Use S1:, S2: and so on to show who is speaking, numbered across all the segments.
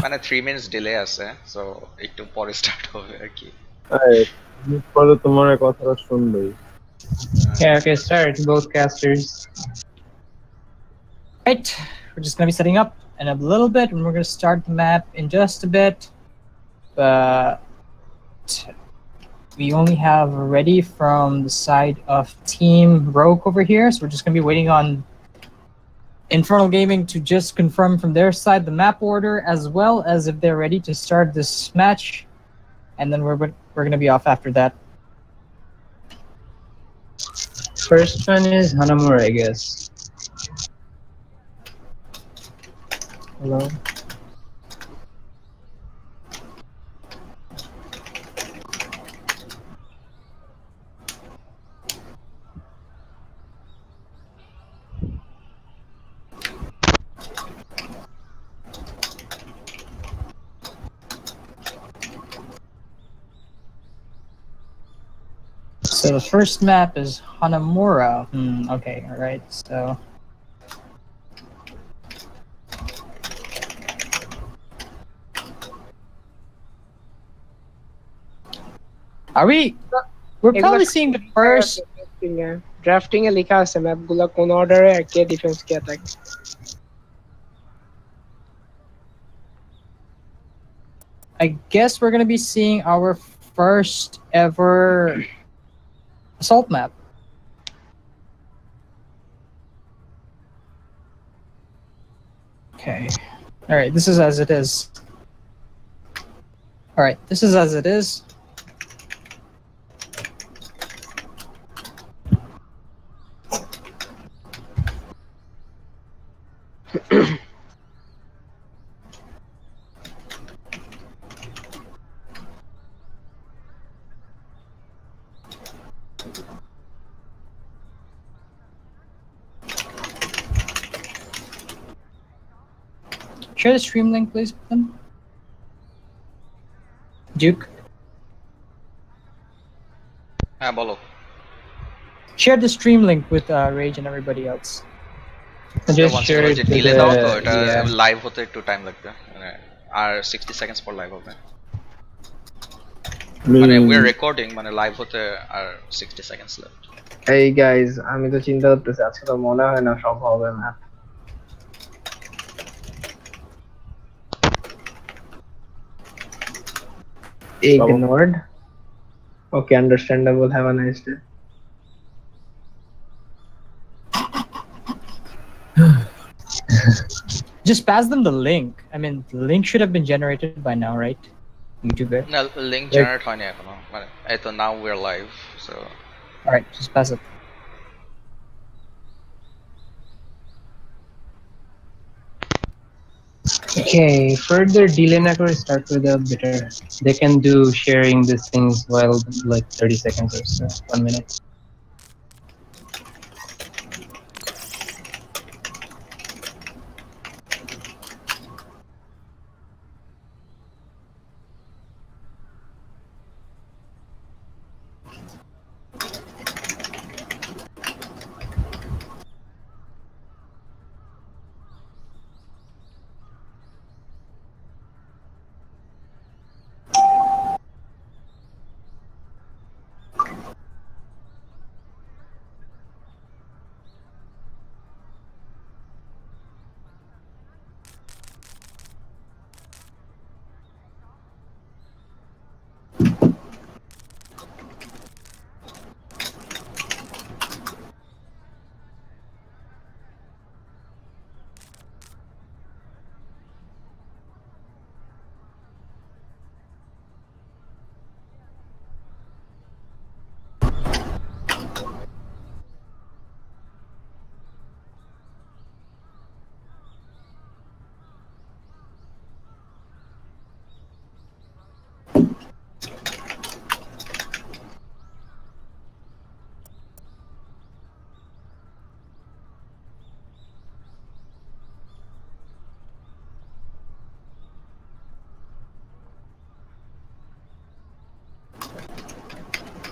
S1: মানে 3 minutes delay আছে, so একটু পরে স্টার্ট হবে আর কি।
S2: পরে তোমার কথাটা শুনবই।
S3: Yeah, okay, start. Both casters. Right, we're just gonna be setting up in a little bit, and we're gonna start the map in just a bit. But we only have ready from the side of Team Rogue over here, so we're just gonna be waiting on Infernal Gaming to just confirm from their side the map order, as well as if they're ready to start this match, and then we're gonna be off after that.
S4: First one is Hanamura, I guess.
S3: Hello. So the first map is Hanamura. Okay, all right. So are we? We're probably seeing the first.
S5: Drafting এ লেখা আছে ম্যাপগুলো কোন অর্ডারে কে defence কে attack.
S3: I guess we're gonna be seeing our first ever assault map. Okay. All right. This is as it is. All right. This is as it is. Share the stream link, please, then. Duke.
S1: হ্যাঁ বলো।
S3: Share the stream link with Rage and everybody else.
S4: Just share it to
S1: delay
S4: the,
S1: দাও তো, এটা
S4: yeah.
S1: Live হতে একটু time লাগবে, মানে আর 60 seconds পর লাইভ হবে, মানে উই আর রেকর্ডিং, মানে লাইভ হতে আর 60 সেকেন্ডস লেফট।
S6: এই গাইস, আমি তো চিন্তা করতেছি আজকে তো মনে হয় না সব হবে না। Ignored. Okay, understandable. Have a nice day.
S3: Just pass them the link. I mean, the link should have been generated by now, right? YouTube.
S1: না লিংক জেনারেট হয়নি এখনো, মানে এই তো now we are live, so
S3: All right, just pass it.
S4: Okay, further delay na kore, start with the better. They can do sharing these things while like 30 seconds or so, 1 minute.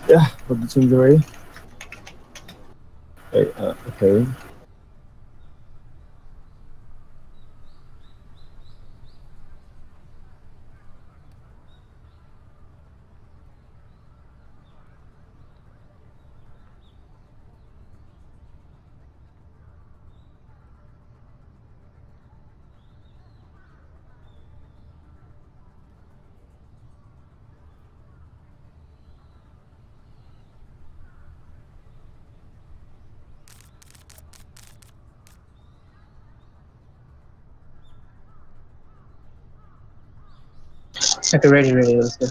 S2: Yeah, but the team's ready. Okay.
S4: Okay, ready, let's go.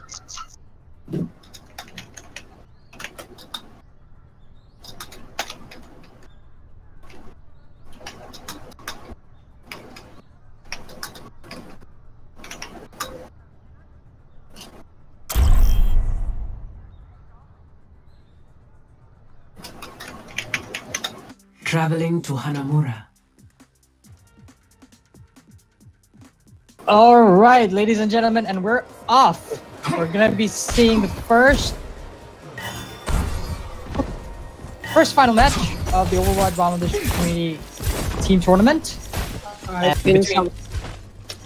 S7: Traveling to Hanamura.
S3: All right, ladies and gentlemen, and we're off. We're gonna be seeing the first final match of the Overwatch Bangladesh Community Team Tournament.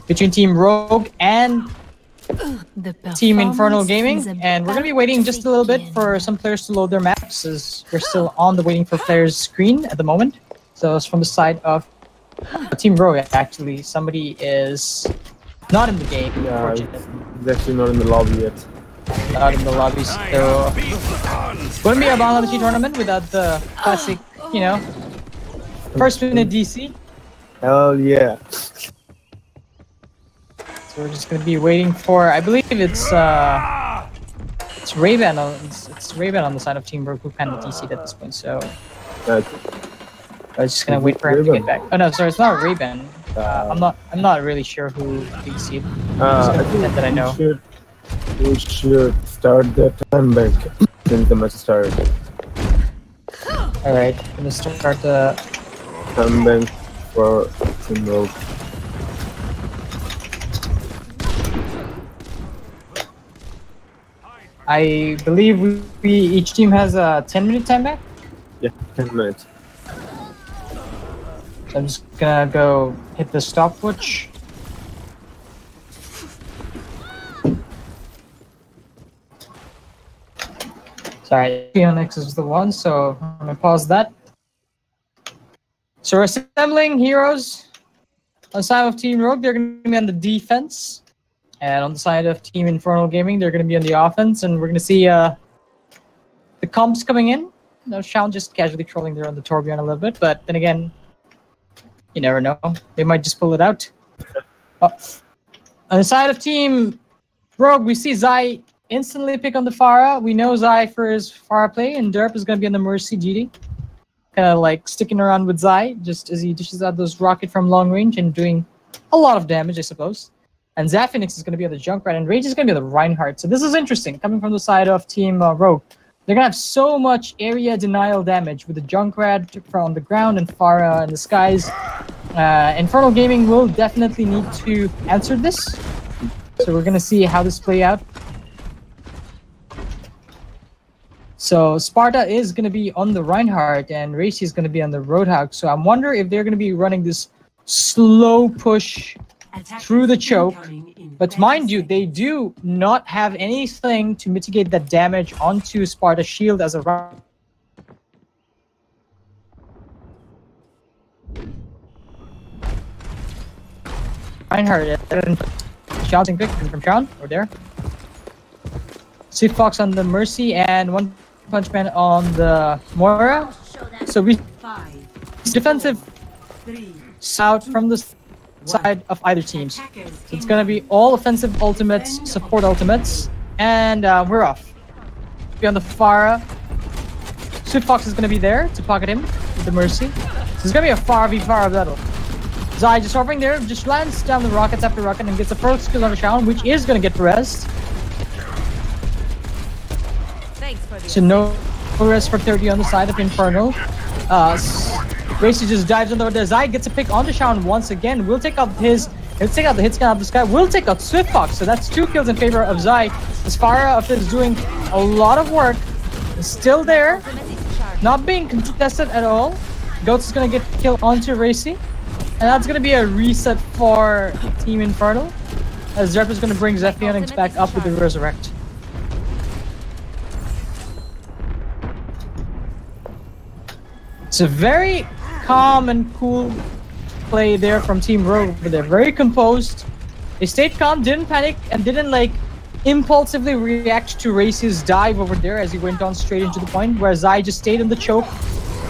S3: Between Team Rogue and Team Infernal Gaming, and we're gonna be waiting just a little bit for some players to load their maps, as we're still on the waiting for players screen at the moment. So it's from the side of Team Rogue. Actually, somebody is not in the game.
S2: Yeah, he's actually not in the lobby yet.
S3: Not in the lobby, so it's gonna be a Bangladeshi tournament without the classic, you know, first minute DC.
S2: Hell yeah.
S3: So we're just gonna be waiting for, I believe it's Ray-Ban on the side of Team Rogue who kind of DC'd at this point. So
S2: That's
S3: I was just gonna wait for him to get back. Oh no, sorry, it's not Ray-Ban. I'm not really sure who DC'd.
S2: I think
S3: that I know.
S2: We should start the time bank since the match started.
S3: All right, gonna start the
S2: Time bank for Team Rogue.
S3: I believe each team has a 10-minute time back.
S2: Yeah, 10 minutes.
S3: So I'm just gonna go hit the stopwatch. Sorry, Phoenix is the one, so I'm gonna pause that. So we're assembling heroes. On the side of Team Rogue, they're gonna be on the defense. And on the side of Team Infernal Gaming, they're gonna be on the offense, and we're gonna see the comps coming in. No, Shaun just casually trolling there on the Torbjorn a little bit, but then again, you never know. They might just pull it out. On the side of Team Rogue, we see Zai instantly pick on the Pharah. We know Zai for his Pharah play, and Derp is going to be on the Mercy GD. Kind of like sticking around with Zai, just as he dishes out those rocket from long range and doing a lot of damage, I suppose. And Zaphinix is going to be on the Junkrat, and Rage is going to be on the Reinhardt. So this is interesting, coming from the side of Team Rogue. They're going to have so much area denial damage with the Junkrat from the ground and Pharah in the skies. Infernal Gaming will definitely need to answer this. So we're going to see how this play out. So Sparta is going to be on the Reinhardt and Racy is going to be on the Roadhog. So I'm wondering if they're going to be running this slow push through the choke. But mind you, they do not have anything to mitigate that damage onto Sparta's shield as a Reinhardt. Shouting pick from Shaun over there. Swift Fox on the Mercy and One Punch Man on the Moira. So we defensive out from the side of either teams. So it's gonna be all offensive ultimates, support ultimates, and we're off. Be on the Pharah. Swift Fox is gonna be there to pocket him with the Mercy. So it's gonna be a Pharah v Pharah battle. Zai just hovering there, just lands down the rockets after rocket and gets the first kill on the Shaun, which is gonna get res. So no res for 30 on the side of Infernal. Racy just dives on the Zai gets a pick on the Shaun once again. We'll take out his. Let's take out the hit scan out of the sky. We'll take out Swift Fox. So that's 2 kills in favor of Zai. As Pharah is doing a lot of work. Is still there. Not being contested at all. Goats is going to get killed onto Racy. And that's going to be a reset for Team Infernal. As Zerp is going to bring Zephionix back up with the Resurrect. It's a very calm and cool play there from Team Rogue, but they're very composed. They stayed calm, didn't panic, and didn't like impulsively react to Racy's dive over there as he went on straight into the point, where Zai just stayed in the choke,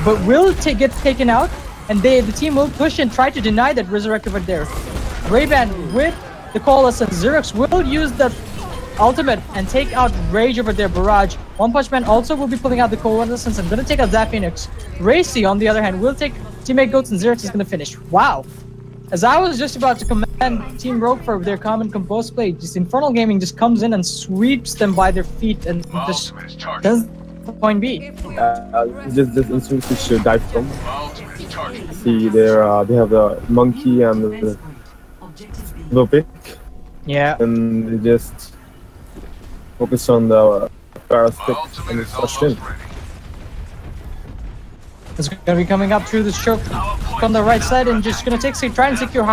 S3: but will get taken out, and the team will push and try to deny that Resurrect over there. Ray-Ban with the Colas and Xerox will use the ultimate and take out Rage over there, Barrage. One Punch Man also will be pulling out the Coalescence and going to take out that Phoenix. Racy, on the other hand, will take Teammate Goats and Xerx is going to finish. Wow. As I was just about to commend Team Rogue for their common composed play, just Infernal Gaming just comes in and sweeps them by their feet and just does point B.
S2: Just instant switch dive from. See, they have the monkey and the pick.
S3: Yeah.
S2: And they just focus on the Parastick and it's pushed in.
S3: It's going to be coming up through the choke on the right side and just going to try and secure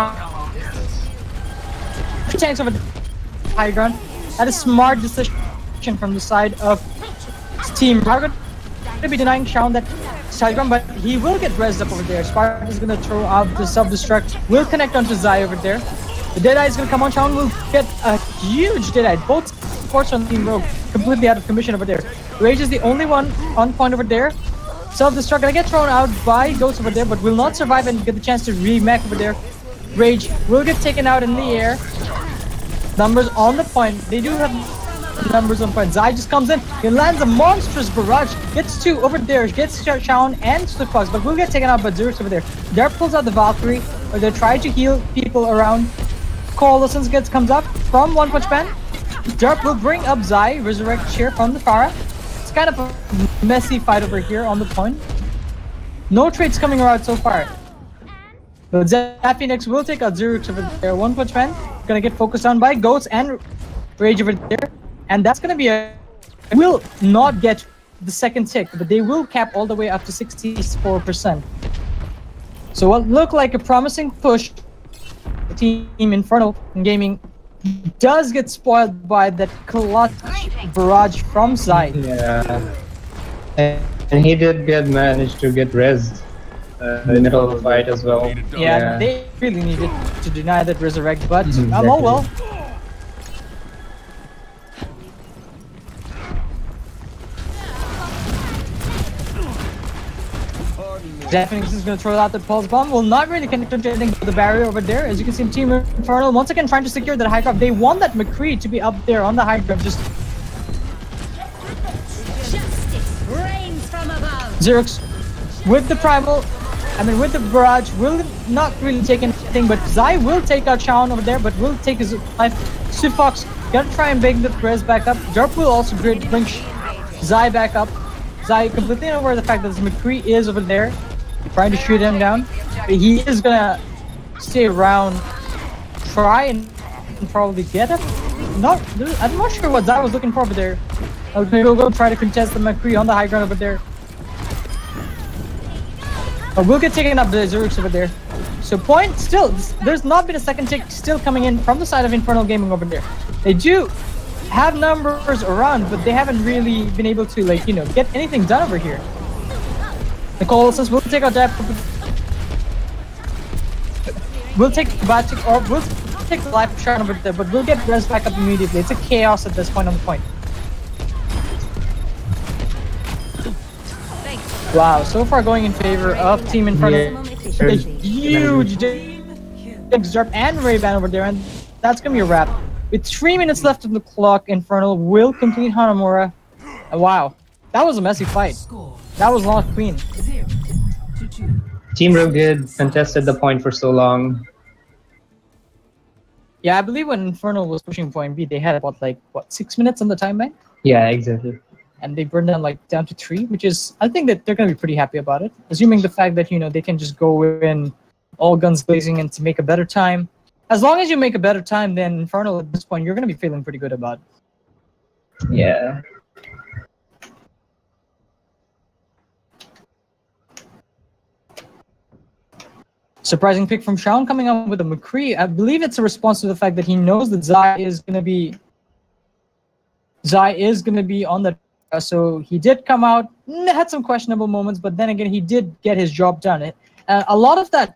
S3: tanks over the high ground. That is smart decision from the side of Team Rogue. Going to be denying Shaun that side ground, but he will get rezzed up over there. Spark is going to throw out the self-destruct. Will connect onto Zai over there. The Deadeye is going to come on. Shaun will get a huge Deadeye. Both supports on Team Rogue completely out of commission over there. Rage is the only one on point over there. Self-destruct gonna get thrown out by Ghost over there, but will not survive and get the chance to remake over there. Rage will get taken out in the air. Numbers on the point. They do have numbers on point. Zai just comes in. He lands a monstrous barrage. Gets two over there. Gets Shaun and Swiftfox, but will get taken out by Xerx over there. Derp pulls out the Valkyrie, or they're trying to heal people around. Coalescence comes up from One Punch Man. Derp will bring up Zai. Resurrect cheer from the Pharah. It's kind of a messy fight over here on the point. No trades coming around so far. But Phoenix will take out Xerx over there. One Punch Man gonna get focused on by Goats and Rage over there. And that's gonna be will not get the second tick, but they will cap all the way up to 64%. So what looked like a promising push, Team Infernal Gaming does get spoiled by that clutch barrage from Zai.
S4: Yeah. And he did manage to get rezzed in the middle of the fight as well.
S3: Yeah, they really needed to deny that resurrect, but
S4: Exactly.
S3: Oh well. Definitely is going to throw out the pulse bomb. Will not really connect to anything but the barrier over there. As you can see, Team Infernal once again trying to secure that high ground. They want that McCree to be up there on the high ground. Just Xerx with the primal, with the barrage, will not really take anything, but Zai will take out Shaun over there, but will take his life. Swiftfox gonna try and bring the Perez back up. Derp will also bring Zai back up. Zai completely unaware of the fact that this McCree is over there, trying to shoot him down. But he is gonna stay around, try and probably get him. I'm not sure what Zai was looking for over there. Okay, go try to contest the McCree on the high ground over there. We'll get taken up the Xerx over there. So point still, there's not been a second tick still coming in from the side of Infernal Gaming over there. They do have numbers around, but they haven't really been able to get anything done over here. The Colossus will take out that. We'll take Batic or we'll take the life shot over there, but we'll get res back up immediately. It's a chaos at this point on the point. Wow, so far going in favor of Team Infernal. A huge Derp and Ray-Ban over there, and that's gonna be a wrap. With 3 minutes left on the clock, Infernal will complete Hanamura. Wow, that was a messy fight. That was not clean.
S4: Team Rogue did contested the point for so long.
S3: Yeah, I believe when Infernal was pushing point B, they had about 6 minutes on the time bank?
S4: Yeah, exactly.
S3: And they burned down down to 3, which is, I think that they're gonna be pretty happy about it. Assuming the fact that they can just go in all guns blazing and to make a better time. As long as you make a better time than Infernal at this point, you're gonna be feeling pretty good about it.
S4: Yeah.
S3: Surprising pick from Shaun coming up with a McCree. I believe it's a response to the fact that he knows that Zai is gonna be on the. So he did come out, had some questionable moments, but then again, he did get his job done. A lot of that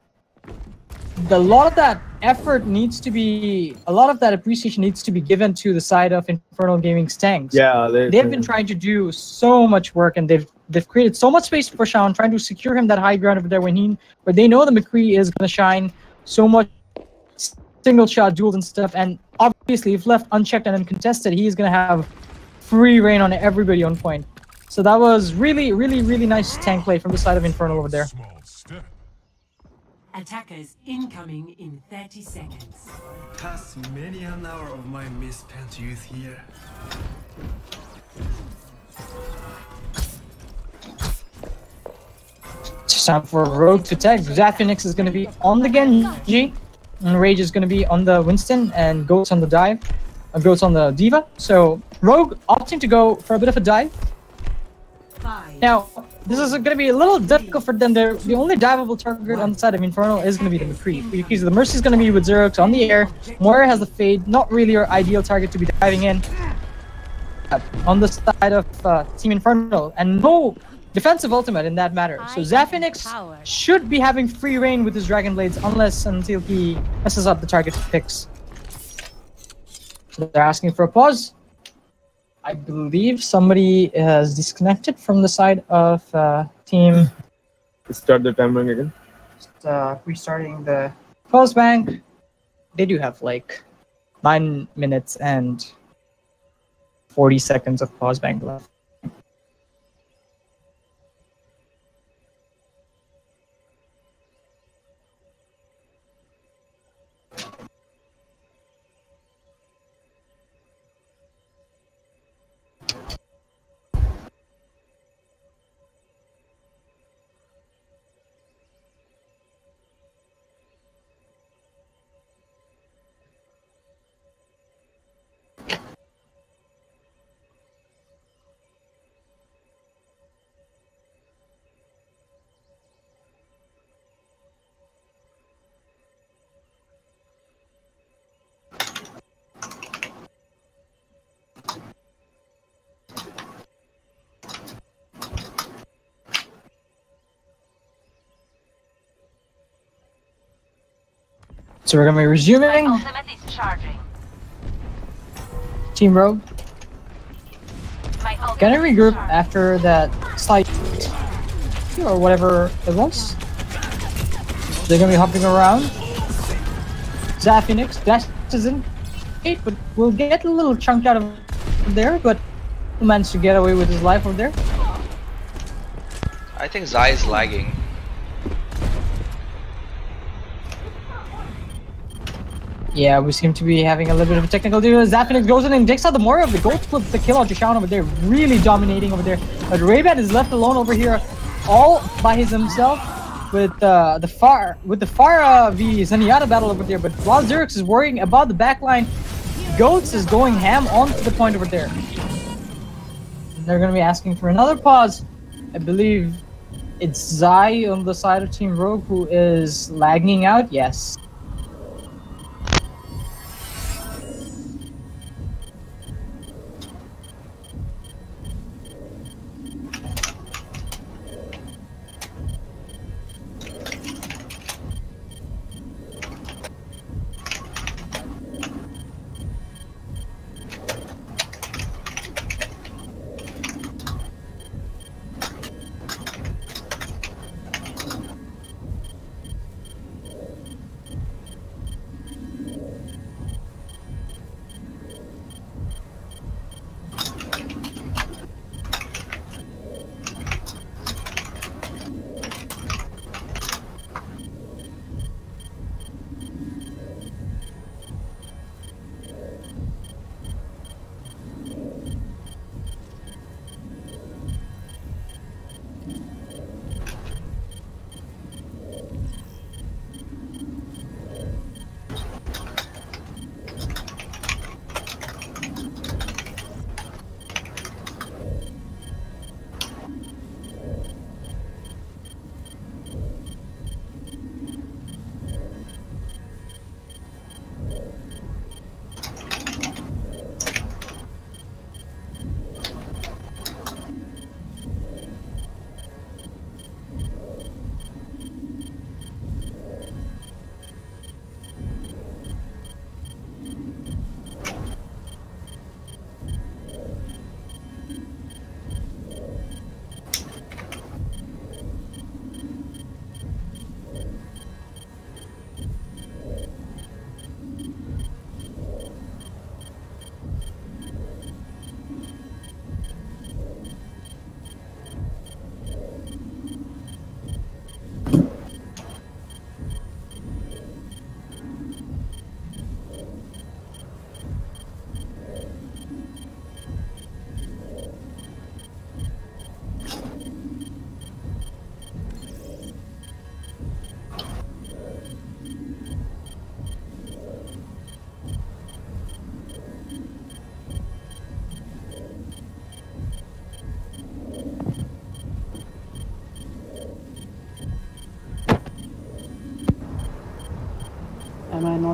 S3: effort needs to be, a lot of that appreciation needs to be given to the side of Infernal Gaming's tanks.
S2: Yeah,
S3: they've been trying to do so much work, and they've created so much space for Shaun, trying to secure him that high ground over there where they know the McCree is going to shine so much single shot duels and stuff, and obviously obviously, if left unchecked and uncontested, he's gonna have free reign on everybody on point. So that was really, really, really nice tank play from the side of Infernal over there.
S7: Attackers incoming in 30 seconds.
S8: Past many an hour of my misspent youth here.
S3: It's time for Rogue to tag. Zaphinix is going to be on the Genji, and Rage is going to be on the Winston, and Goat's on the dive. Goat's on the Diva. So Rogue opting to go for a bit of a dive. Now, this is going to be a little difficult for them. The only diveable target on the side of Infernal is going to be the McCree. Because the Mercy is going to be with Xerox on the air. Moira has the Fade, not really your ideal target to be diving in. On the side of Team Infernal, and no defensive ultimate in that matter. So Zaphinix should be having free reign with his Dragon Blades until he messes up the target picks. So they're asking for a pause. I believe somebody has disconnected from the side of team.
S2: Start the timering again.
S3: Just, restarting the pause bank. They do have like 9 minutes and 40 seconds of pause bank left. So we're gonna be resuming. Team Rogue. Gonna regroup after that slight or whatever it was. They're gonna be hopping around. Zaphinix dashes in, but we'll get a little chunked out of there, but he managed to get away with his life over there.
S1: I think Zai is lagging.
S3: Yeah, we seem to be having a little bit of a technical deal. Zaphinix goes in and takes out the Moira. The Gold flips the kill out to Shawn over there, really dominating over there. But Ray-Ban is left alone over here, all by himself with the Far v Zenyatta battle over there. But while Xerx is worrying about the backline, Goats is going ham onto the point over there. They're going to be asking for another pause. I believe it's Zai on the side of Team Rogue who is lagging out. Yes.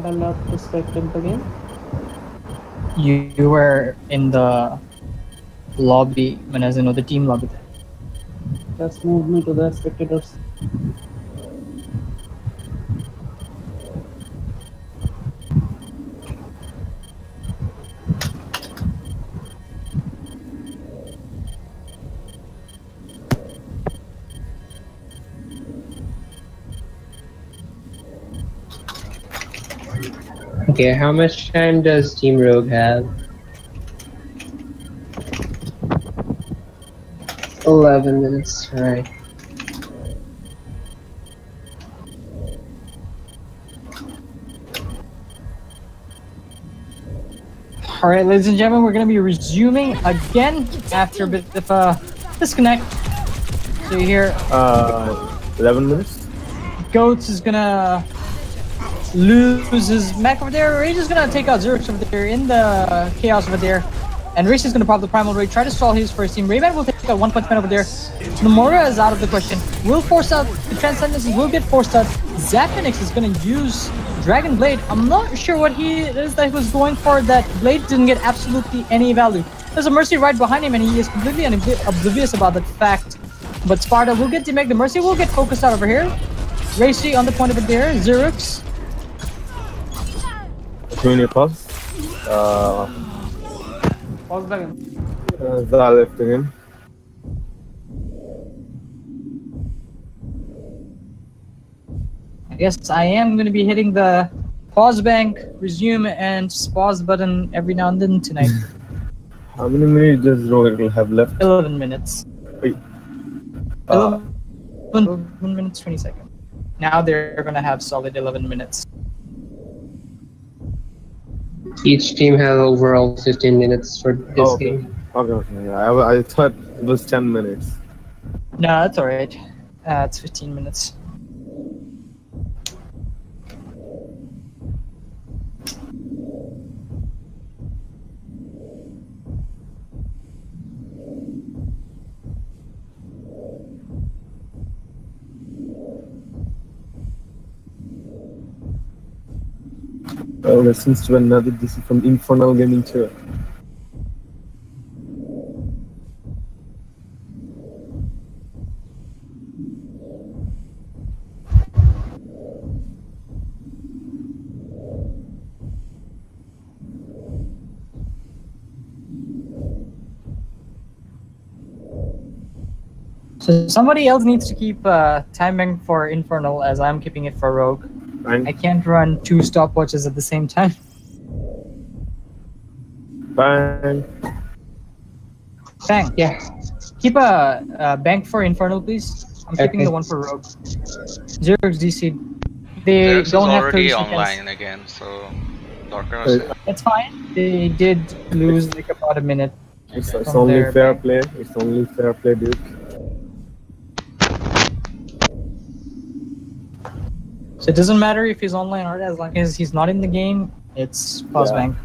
S9: I left the spectator again?
S3: You were in the lobby, when I know the team lobby.
S9: Just moved me to the spectators.
S6: Okay, how much time does Team Rogue have? 11 minutes, right.
S3: All right, ladies and gentlemen, we're going to be resuming again after a bit of a disconnect. So you hear
S2: 11 minutes.
S3: Goats is gonna lose his mech over there. Rage is gonna take out Zerix over there in the chaos over there. And Rage is gonna pop the primal raid, try to stall his first team. Rayman will take out One Punch Man over there. Nomura is out of the question. Will force out the Transcendence, will get forced out. Zapinix is gonna use Dragon Blade. I'm not sure what he is that he was going for. That Blade didn't get absolutely any value. There's a Mercy right behind him and he is completely oblivious about that fact. But Sparta will get to make the Mercy, will get focused out over here. Racy on the point over there, Zerux.
S2: Junior pulse.
S9: Pause back.
S2: Zal lifting him.
S3: I guess I am going to be hitting the pause bank, resume, and pause button every now and then tonight.
S2: How many minutes does Rogue have left?
S3: 11 minutes.
S2: Wait.
S3: 11 minutes, 20 seconds. Now they're going to have solid 11 minutes.
S6: Each team has overall 15 minutes for this
S2: okay.
S6: game.
S2: Okay. Yeah, I thought it was 10 minutes.
S3: No, that's alright. It's 15 minutes.
S2: Oh, listens to another DC from Infernal Gaming too.
S3: So somebody else needs to keep timing for Infernal as I'm keeping it for Rogue.
S2: Fine.
S3: I can't run 2 stopwatches at the same time.
S2: Fine.
S3: Bang.
S6: Yeah.
S3: Keep a bank for Infernal, please. I'm keeping
S6: Okay.
S3: the one for Rogue. Zerix DC. They
S1: Xerox is
S3: don't have 30
S1: already
S3: seconds.
S1: online again, so Darker.
S3: It's fine. They did lose like about a minute.
S2: It's
S3: From
S2: only
S3: there,
S2: fair
S3: bang.
S2: play. It's only fair play, dude.
S3: So it doesn't matter if he's online or not, as long as he's not in the game, it's pause
S2: Yeah.
S3: bank.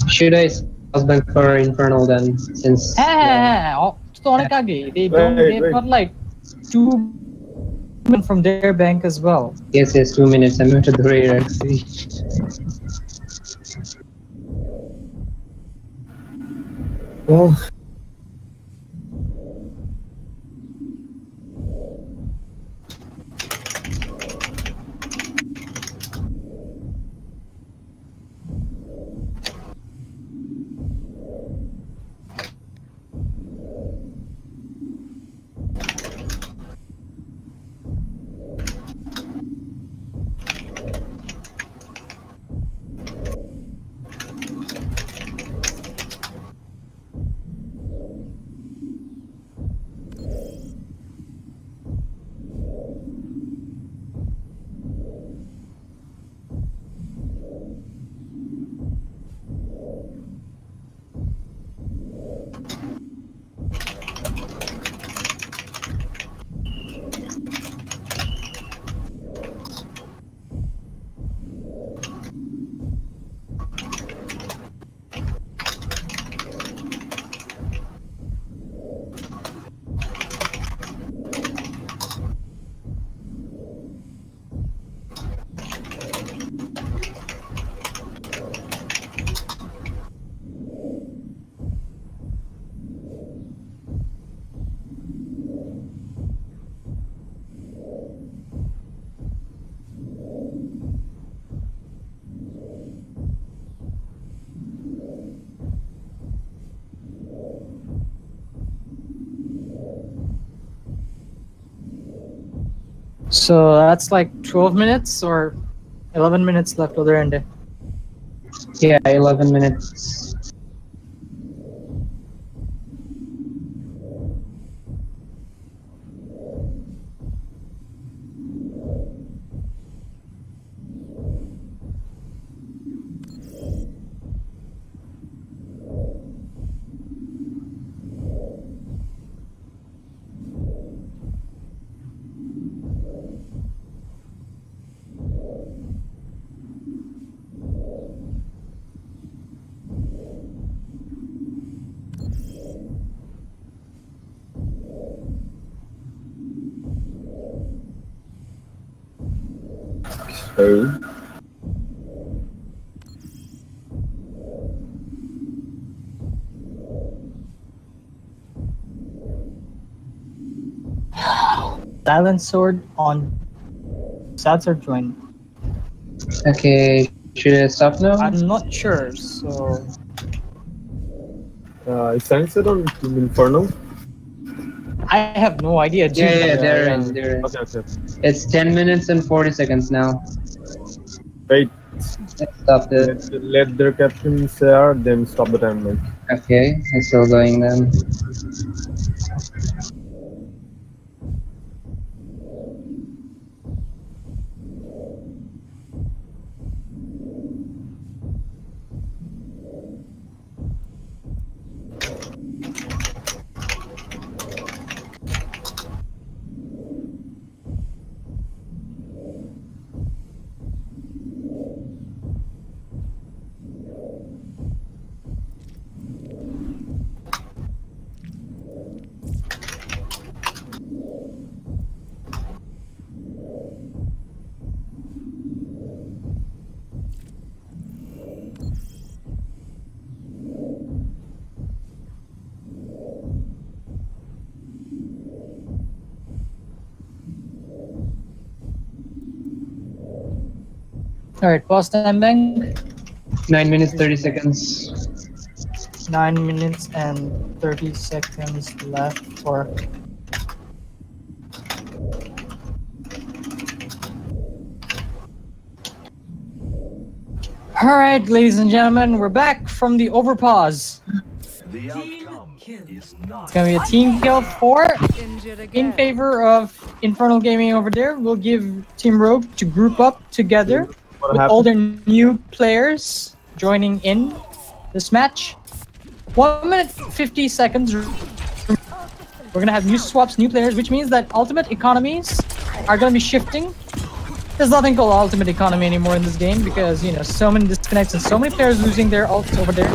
S6: Should I pause back for Infernal then? Since
S3: Oh, it's on Kage. They've got like 2 from their bank as well.
S4: Yes, 2 minutes. I'm going to the rear actually.
S2: Well,
S3: So that's like 12 minutes or 11 minutes left of their end.
S4: Yeah, 11 minutes.
S2: okay.
S3: Silent Sword on Sad Sword join.
S4: Okay, should I stop now?
S3: I'm not sure, so
S2: Is Sunset on Team Infernal?
S3: I have no idea.
S4: Yeah, they're in.
S2: Okay, okay.
S4: It's 10 minutes and 40 seconds now.
S2: Wait,
S4: Let's stop it.
S2: let their captain share, then stop the timer.
S4: Okay, it's still going then.
S3: Alright, pause time bank.
S4: 9 minutes 30 seconds.
S3: 9 minutes and 30 seconds left for. Alright, ladies and gentlemen, we're back from the overpause.
S8: The outcome is not.
S3: It's gonna be a team kill for in favor of Infernal Gaming over there. We'll give Team Rogue to group up together
S2: What
S3: with
S2: happened?
S3: all their new players joining in this match. 1 minute 50 seconds. We're gonna have new swaps, new players, which means that ultimate economies are gonna be shifting. There's nothing called ultimate economy anymore in this game because, you know, so many disconnects and so many players losing their ults over there.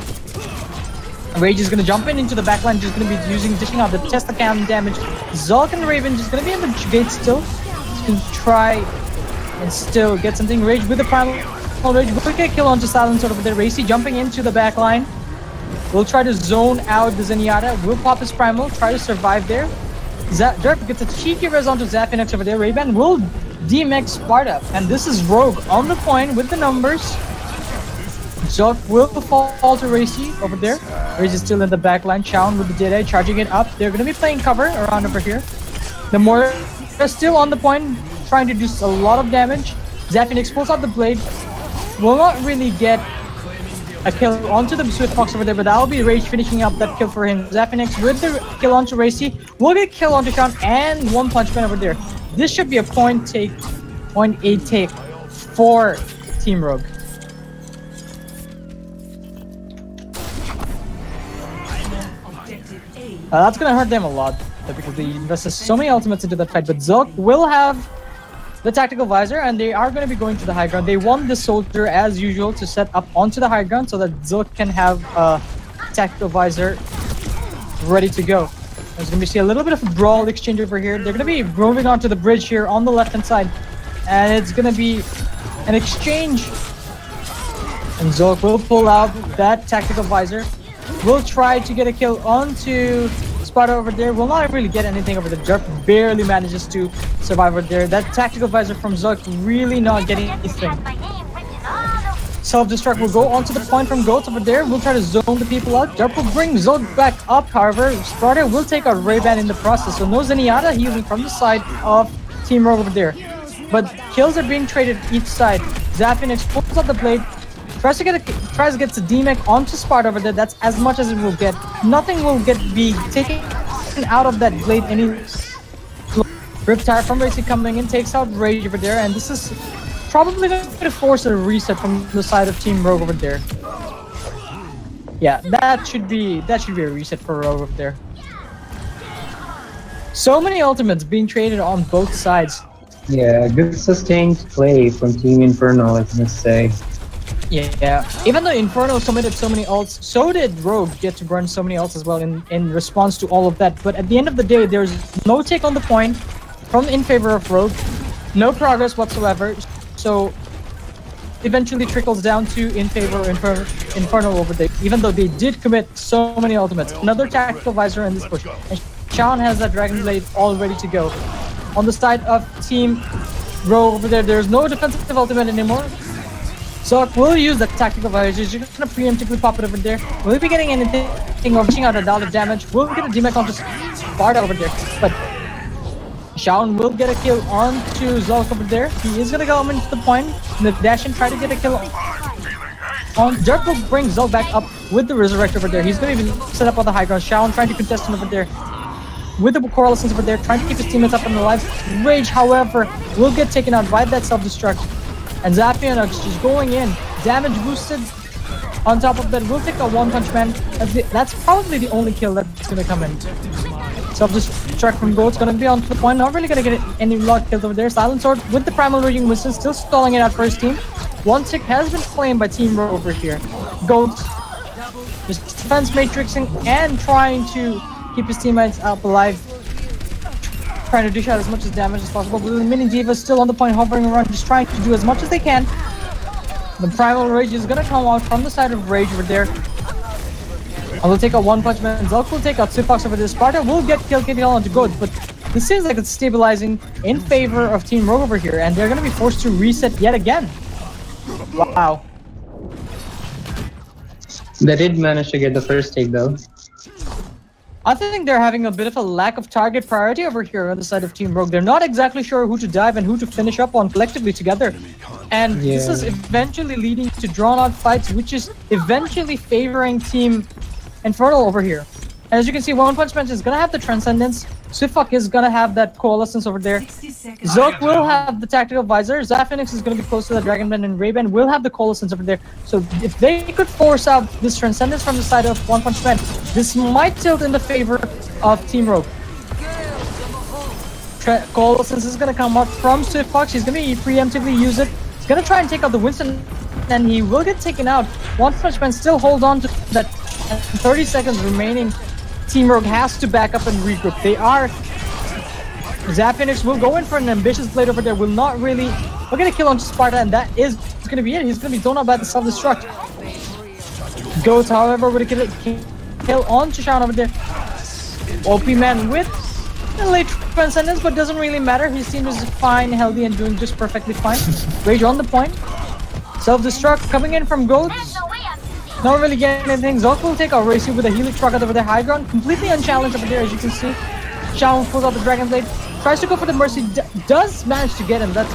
S3: Rage is gonna jump into the backline, just gonna be dishing out the test cam damage. Zulk and Raven just gonna be in the gate still. Just gonna try and still get something. Rage with the primal Rage will get a kill onto Silencer over there. Racy jumping into the backline. We'll try to zone out the Zenyatta. We'll pop his primal, try to survive there. Derp gets a cheeky res onto Zaphinex over there. Ray-Ban will DMX Sparta. And this is Rogue on the point with the numbers. Zulk will fall to Racy over there. Racy is still in the backline. Chown with the Dead Eye charging it up. They're going to be playing cover around over here. The Moira is still on the point, trying to do a lot of damage. Zaphinex pulls out the blade. Will not really get a kill onto the Swift Fox over there, but that'll be Rage finishing up that kill for him. Zaphinex with the kill onto Racy. Will get a kill onto Chown and one punch man over there. This should be a point 8 take for Team Rogue. That's gonna hurt them a lot because they invested so many ultimates into that fight. But Zulk will have the tactical visor, and they are going to be going to the high ground. They want the soldier, as usual, to set up onto the high ground so that Zulk can have a tactical visor ready to go. There's going to be a little bit of a brawl exchange over here. They're going to be moving onto the bridge here on the left-hand side, and it's going to be an exchange. And Zulk will pull out that tactical visor. Will try to get a kill onto Sparta over there. Will not really get anything over the Derp. Barely manages to survive over there. That tactical visor from Zulk really not getting anything. Self-destruct will go onto the point from Goats over there. We'll try to zone the people out. Derp will bring Zulk back up, however. Sparta will take out Ray-Ban in the process. So no Zenyatta healing from the side of Team Rogue over there. But kills are being traded each side. Zaphinex pulls out the blade. Tries to get the DMAC onto Sparta over there. That's as much as it will get. Nothing will be taken out of that blade. Any Riptire from Racy coming in takes out Rage over there, and this is probably going to force a reset from the side of Team Rogue over there. Yeah, that should be a reset for Rogue over there. So many ultimates being traded on both sides.
S4: Yeah, good sustained play from Team Infernal, I must say.
S3: Yeah, even though Infernal committed so many ults, so did Rogue get to burn so many ults as well in response to all of that. But at the end of the day, there's no take on the point from in favor of Rogue, no progress whatsoever. So eventually trickles down to in favor of Infernal over there, even though they did commit so many ultimates. Another tactical visor in this push, and Chown has that Dragon Blade all ready to go. On the side of Team Rogue over there, there's no defensive ultimate anymore. So we'll use the tactical visor. You're just gonna preemptively pop it over there. Will we be getting anything or reaching out a dollar damage? We'll get a DMAC onto Sparta over there. But Shaun will get a kill onto Zulk over there. He is gonna go into the point. The dash and try to get a kill on. Derp will bring Zulk back up with the Resurrect over there. He's gonna even set up on the high ground. Shaun trying to contest him over there. With the Coruscant over there, trying to keep his teammates up and alive. Rage, however, will get taken out by that self-destruct. And Zaphinex just going in, damage boosted. On top of that, we'll take a one punch man. That's probably the only kill that's gonna come in. Self-destruct from Goat's gonna be on the point, not really gonna get any lock kills over there. Silent Sword with the Primal Raging Whistle, still stalling it out for his team. One tick has been claimed by Team Rogue over here. Goat just defense matrixing and trying to keep his teammates up alive. Trying to dish out as much as damage as possible. The Mini Diva is still on the point, hovering around, just trying to do as much as they can. The Primal Rage is gonna come out from the side of Rage over there. I will take out one punch man. Zulk will take out Swiftfox over there. Sparta will get killed onto Goat, but this seems like it's stabilizing in favor of Team Rogue over here, and they're gonna be forced to reset yet again. Wow.
S4: They did manage to get the first take though.
S3: I think they're having a bit of a lack of target priority over here on the side of Team Rogue. They're not exactly sure who to dive and who to finish up on collectively together. And this is eventually leading to drawn-out fights, which is eventually favoring Team Infernal over here. And as you can see, One Punch Man is going to have the Transcendence. Swiftfuck is going to have that Coalescence over there. Zulk will have the Tactical Visor. Zaphinex is going to be close to the Dragonman, and Ray-Ban will have the Coalescence over there. So if they could force out this Transcendence from the side of One Punch Man, this might tilt in the favor of Team Rogue. Coalescence is going to come out from Swiftfox. He's going to preemptively use it. He's going to try and take out the Winston, and he will get taken out. One Punch Man still hold on to that and 30 seconds remaining. Team Rogue has to back up and regroup. They are. Zapinix will go in for an ambitious blade over there. Will not really. We're gonna kill on Sparta, and that is gonna be it. He's gonna be thrown out by the self-destruct. Goats, however, with a kill on Shan over there. OP man with a late transcendence, but doesn't really matter. His team is fine, healthy, and doing just perfectly fine. Rage on the point. Self-destruct coming in from Goats. Not really getting anything. Zulk will take a race with a Helix rocket over there. High ground, completely unchallenged over there, as you can see. Shawn pulls out the Dragon Blade. Tries to go for the Mercy. Does manage to get him. That's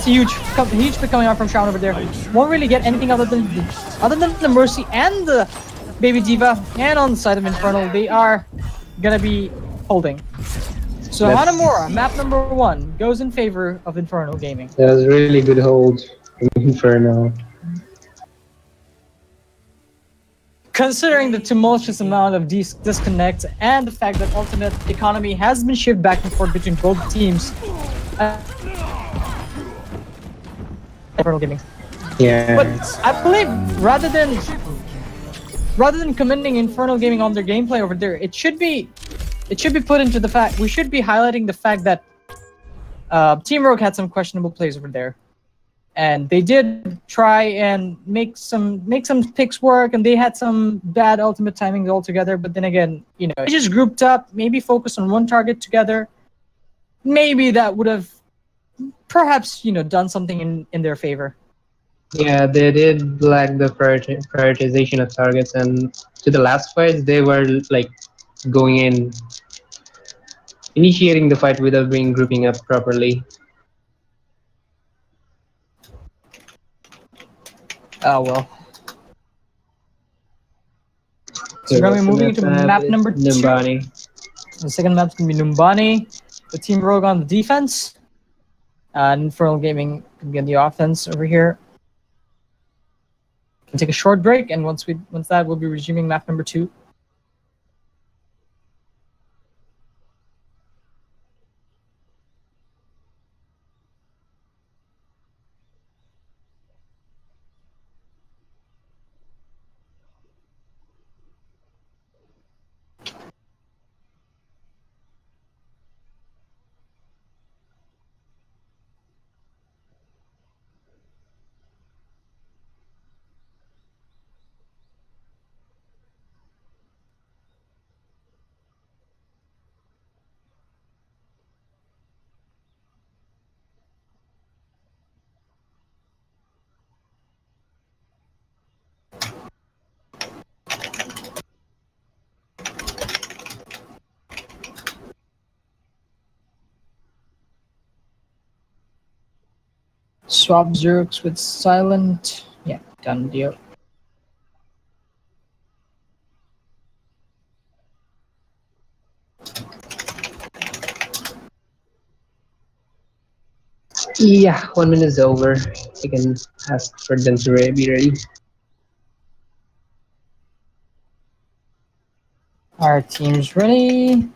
S3: a huge pick coming out from Shawn over there. Won't really get anything other than the Mercy and the Baby Diva. And on the side of Infernal, they are gonna be holding. So Hanamura, map number 1, goes in favor of Infernal Gaming.
S6: That was a really good hold from Infernal.
S3: Considering the tumultuous amount of disconnects and the fact that alternate economy has been shifted back and forth between both teams, Infernal Gaming.
S6: Yeah.
S3: But I believe rather than commending Infernal Gaming on their gameplay over there, it should be put into the fact we should be highlighting the fact that Team Rogue had some questionable plays over there. And they did try and make some picks work, and they had some bad ultimate timings altogether. But then again, you know, they just grouped up, maybe focused on one target together. Maybe that would have perhaps, you know, done something in their favor.
S6: Yeah, they did lack the prioritization of targets, and to the last fights, they were like going in, initiating the fight without being grouping up properly.
S3: Oh well. So we're gonna be moving to map number 2.
S6: Numbani.
S3: The second map's gonna be Numbani. The Team Rogue on the defense. And Infernal Gaming can be on the offense over here. Can take a short break, and once that, we'll be resuming map number 2. Swap Zergs with Silent. Yeah, done deal.
S6: Yeah, 1 minute is over. I can ask for them to be ready.
S3: Our team's ready.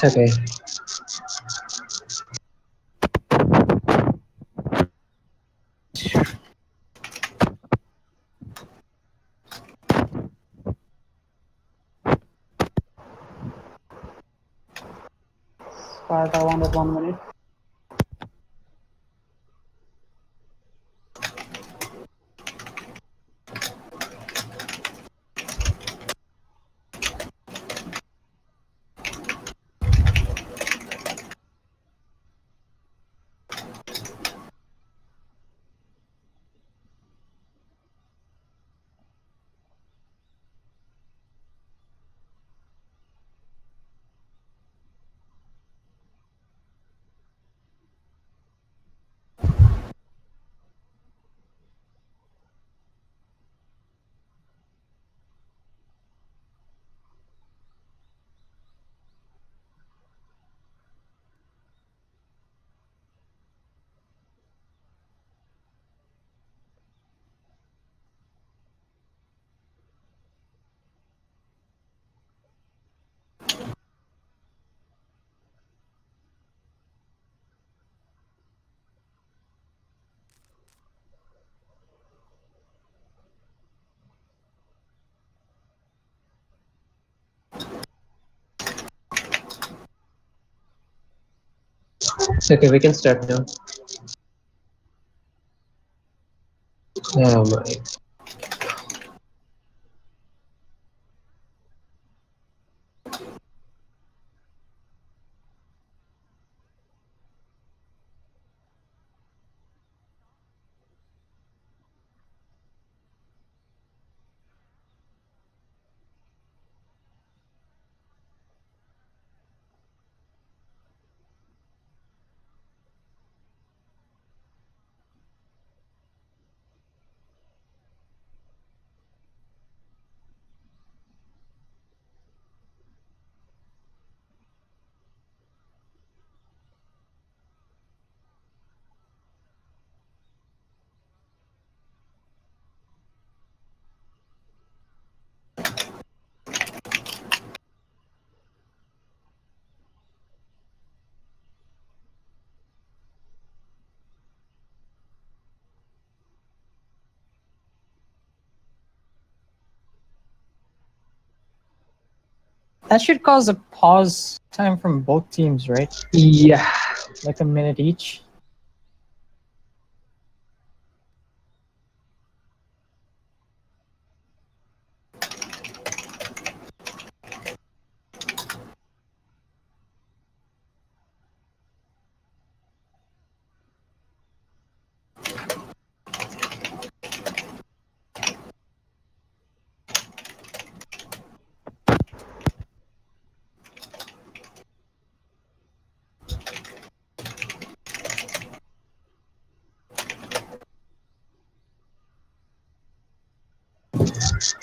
S6: Okay.
S9: Start around at 1 minute.
S6: Okay, we can start now. Oh my.
S3: That should cause a pause time from both teams, right?
S6: Yeah.
S3: Like a minute each.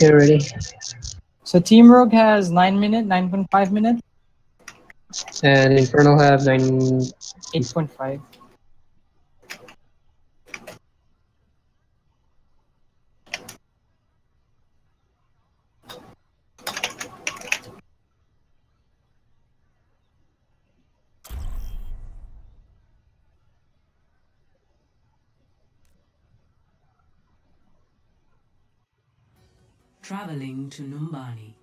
S6: You're ready.
S3: So Team Rogue has 9 minutes, 9.5 minutes,
S6: And Infernal have 9.
S3: 8.5.
S7: Traveling to Numbani.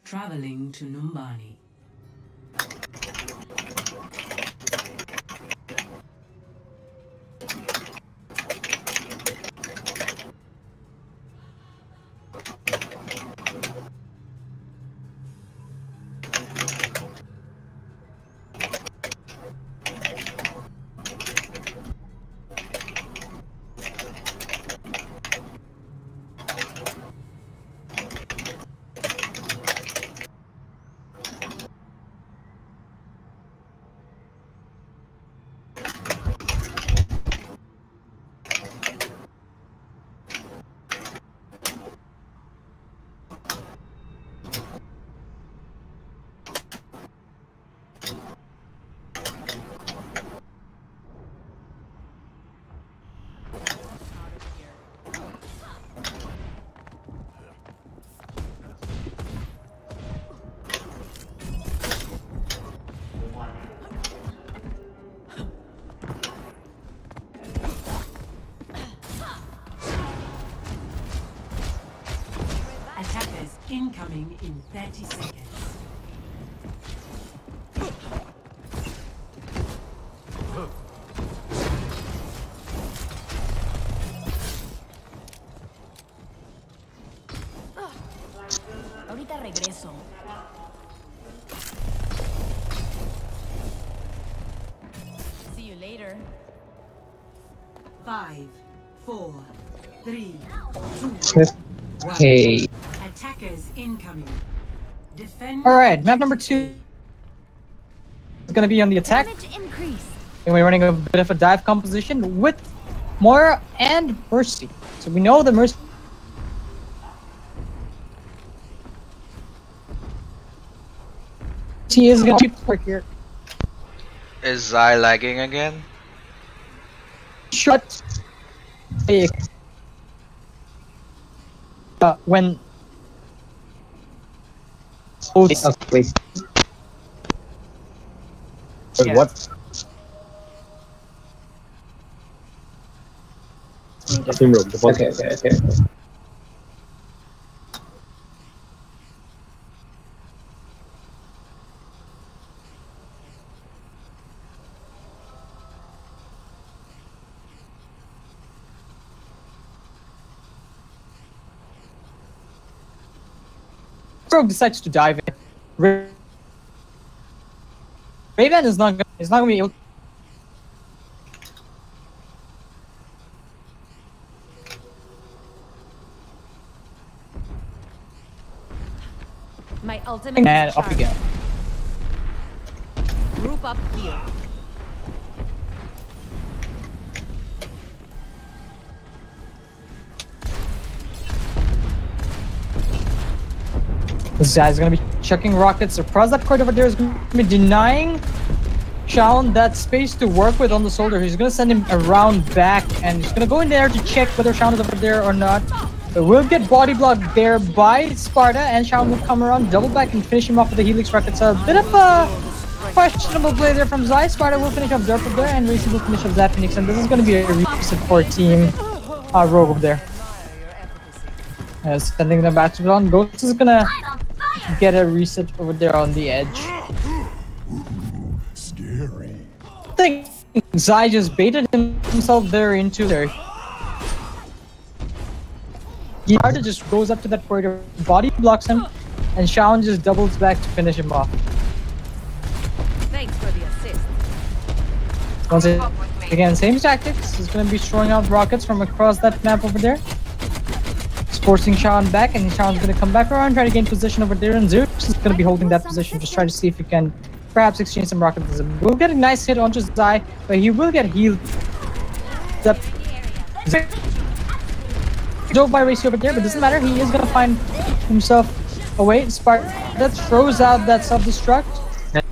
S7: Traveling to Numbani. Reloading in 30 seconds.
S10: Ahorita regreso. See you later.
S7: 5, 4, 3, 2,
S6: Hey.
S7: attackers incoming. Defend.
S3: All right, map number 2 is gonna be on the attack.
S10: Damage increase.
S3: And we're running a bit of a dive composition with Moira and Mercy. So we know the Mercy is gonna keep work here.
S1: Is Zai lagging again?
S3: Shut. When. Oh,
S6: Wait.
S2: Wait,
S3: Yeah.
S2: what? Team room.
S6: Okay.
S3: Rogue decides to dive in. Raven is not gonna be able.
S10: My ultimate
S3: And
S10: is
S3: off we go.
S10: charged. Group up here.
S3: This guy's gonna be chucking rockets across that court over there. Is gonna be denying Shaun that space to work with on the soldier. He's gonna send him around back and he's gonna go in there to check whether Shaun is over there or not. But we'll get body blocked there by Sparta, and Shaun will come around, double back, and finish him off with the Helix rockets. A bit of a questionable play there from Zai. Sparta will finish off Derp over there, and Racy will finish off Zapinix. And this is gonna be a reset for Team Rogue over there. Sending them back to the ground. Ghost is gonna get a reset over there on the edge.
S8: Scary.
S3: I think Zai just baited himself there into there. Yarda just goes up to that corridor, body blocks him, and Shaun just doubles back to finish him off.
S10: Thanks for the assist.
S3: Once again, same tactics. He's gonna be throwing out rockets from across that map over there. It's forcing Shaun back, and Shaun's gonna come back around, try to gain position over there, and Zeus is gonna be holding that position. Just try to see if he can perhaps exchange some rockets with him. We'll get a nice hit onto Zai, but he will get healed. Drove by Racy over there, but doesn't matter. He is gonna find himself away. Spark that throws out that self-destruct.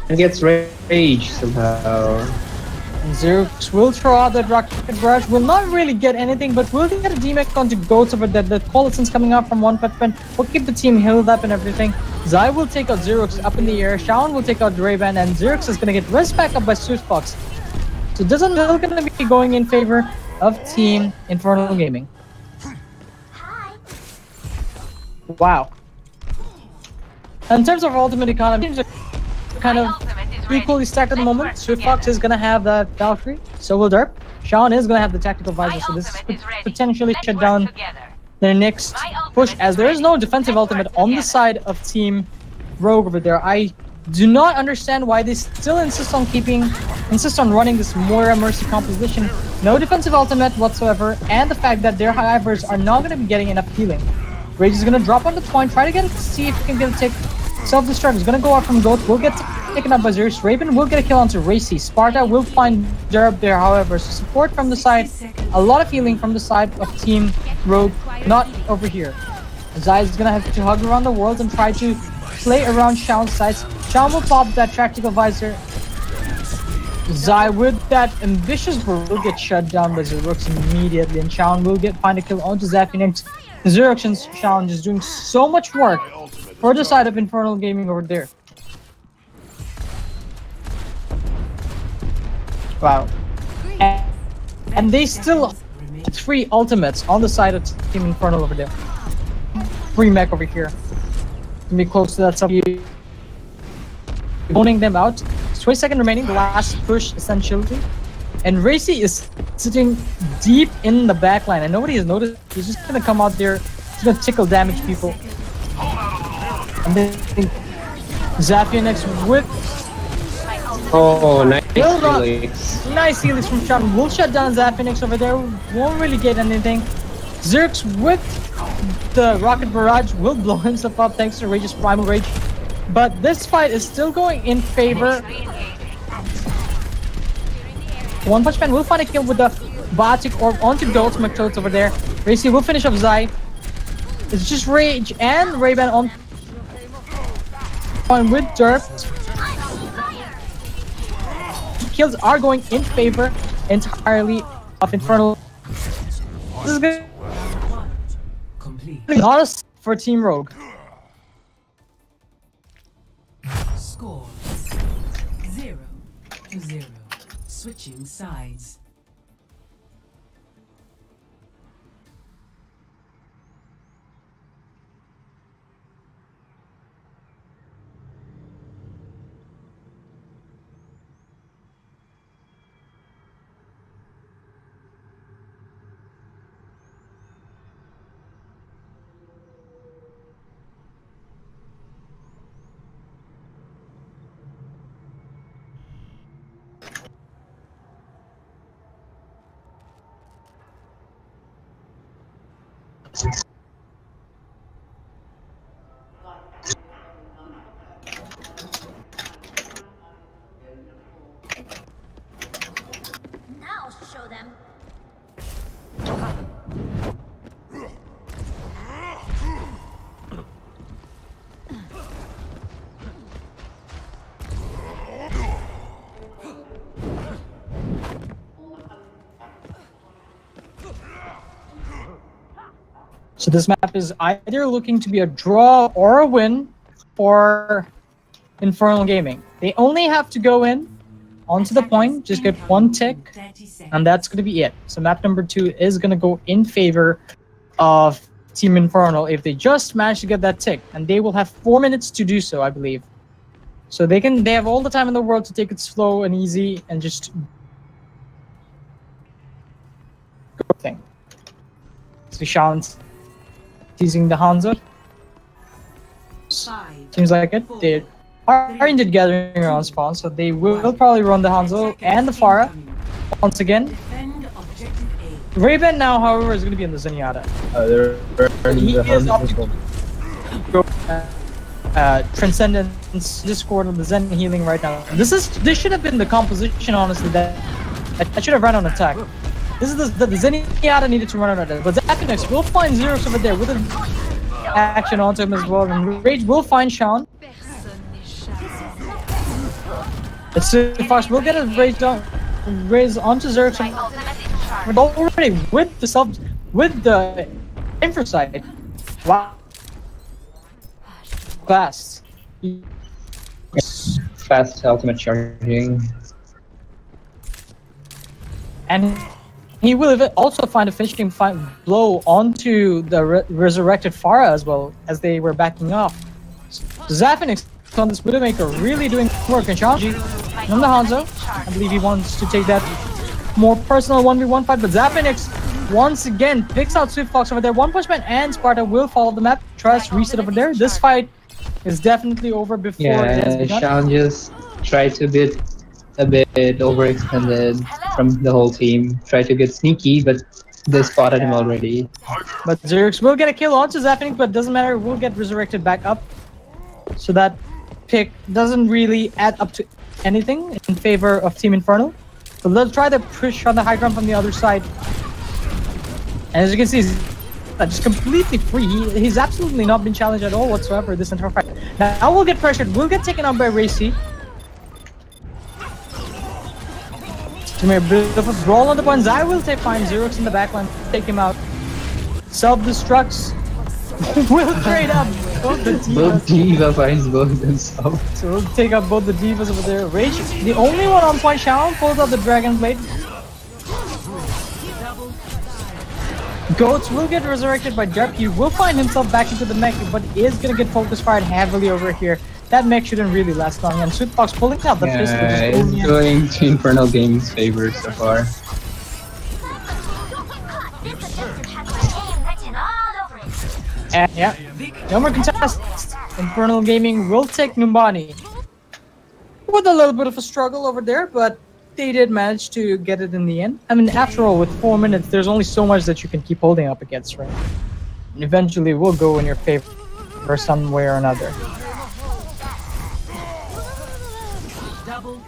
S6: And gets rage somehow.
S3: And Xerx will throw out that rocket barrage. Will not really get anything, but will get a DMAC onto Goats over there. The Colison's coming out from one weapon. Will keep the team healed up and everything. Zai will take out Xerx up in the air. Shaun will take out Draven, and Xerx is gonna get rest back up by Swiftfox. So this is still gonna be going in favor of Team Infernal Gaming. Wow. In terms of ultimate economy, teams are kind of equally stacked at the moment. Swiftfox is gonna have that Valkyrie, so will Derp. Shaun is gonna have the tactical visor, so this could potentially shut down their next push, as there is no defensive ultimate on the side of Team Rogue over there. I do not understand why they still insist on running this Moira Mercy composition. No defensive ultimate whatsoever, and the fact that their hivers are not gonna be getting enough healing. Rage is gonna drop on the point, try to get it to see if he can get a tick. Self-destruct is gonna go out from Goat, will get taken up by Zeus. Raven will get a kill onto Racy. Sparta will find Derb there, however. So support from the side, a lot of healing from the side of Team Rogue, not over here. Zai is gonna have to hug around the world and try to play around Shaun's sides. Shaun will pop that tactical visor. Zai with that ambitious burst will get shut down by Xerx immediately, and Shaun will find a kill onto Zapinix. Xerx and Shaun just doing so much work for the side of Infernal Gaming over there. Wow. And they still have 3 ultimates on the side of Team Infernal over there. 3 mech over here. Can be close to that sub. Owning them out. 20 seconds remaining, the last push essentially. And Racy is sitting deep in the back line and nobody has noticed. He's just gonna come out there, he's gonna tickle damage people. And then Zafianex with
S6: nice helix.
S3: Nice helix from Sean. Will shut down Zafianex over there. Won't really get anything. Zerx with the rocket barrage will blow himself up thanks to Rage's primal rage. But this fight is still going in favor. One Punch Man will find a kill with the Biotic Orb onto the ultimate toads over there. Racy will finish off Zai. It's just Rage and Ray-Ban on with Dirt. Kills are going in favor entirely of Infernal. This is good. Not a for Team Rogue.
S7: Score 0-0. Switching sides.
S10: Now show them.
S3: So this map is either looking to be a draw or a win for Infernal Gaming. They only have to go in onto the point, just get one tick, and that's going to be it. So map number 2 is going to go in favor of Team Infernal if they just manage to get that tick, and they will have 4 minutes to do so, I believe. So they have all the time in the world to take it slow and easy and just go thing. So Sean's teasing the Hanzo. Seems like it. They are indeed gathering around spawn, so they will probably run the Hanzo and the Pharah once again. Ray-Ban now, however, is going to be in the Zenyatta. He is up to Transcendence Discord on the Zen healing right now. This should have been the composition, honestly. That I should have run on attack. This is the Zenyatta needed to run on attack, but Zafianex will find Xerox over there with an action onto him as well, and Rage will find Sean. Let's see if Fox will get a raise onto Xerox. But already with the infrasight. Wow.
S6: Fast ultimate charging.
S3: And he will also find a finishing blow onto the resurrected Pharah as well, as they were backing off. So Zafianex on this Widowmaker really doing work, and Shanji on the Hanzo. I believe he wants to take that more personal 1v1 fight, but Zafianex once again picks out Swift Fox over there. One Punch Man and Sparta will follow the map, tries to reset over there. This fight is definitely over before it has begun.
S6: Sean just tried to be a bit overextended from the whole team. Tried to get sneaky, but they spotted him already.
S3: But Xerx will get a kill onto Zafianex, but doesn't matter, will get resurrected back up. So that pick doesn't really add up to anything in favor of Team Infernal. So they'll try to push on the high ground from the other side. And as you can see, he's just completely free. He's absolutely not been challenged at all whatsoever this entire fight. Now we'll get pressured. We'll get taken on by Racy. A bit of a brawl on the points. I will find Xerox in the backline, take him out. Self-destructs. We'll trade up both the divas.
S6: Both Diva finds both themselves.
S3: So we'll take out both the divas over there. Rage, the only one on point. Shawn pulls out the Dragon Blade. Goats will get resurrected by Derp. He will find himself back into the mech, but is going to get focus fired heavily over here. That mech shouldn't really last long. And Sweetfox pulling out the pistol.
S6: It's going to Infernal Gaming's favor so far.
S3: And yeah, no more contests. Infernal Gaming will take Numbani. With a little bit of a struggle over there, but they did manage to get it in the end. I mean, after all, with 4 minutes, there's only so much that you can keep holding up against, right? And eventually, it will go in your favor some way or another.
S7: Double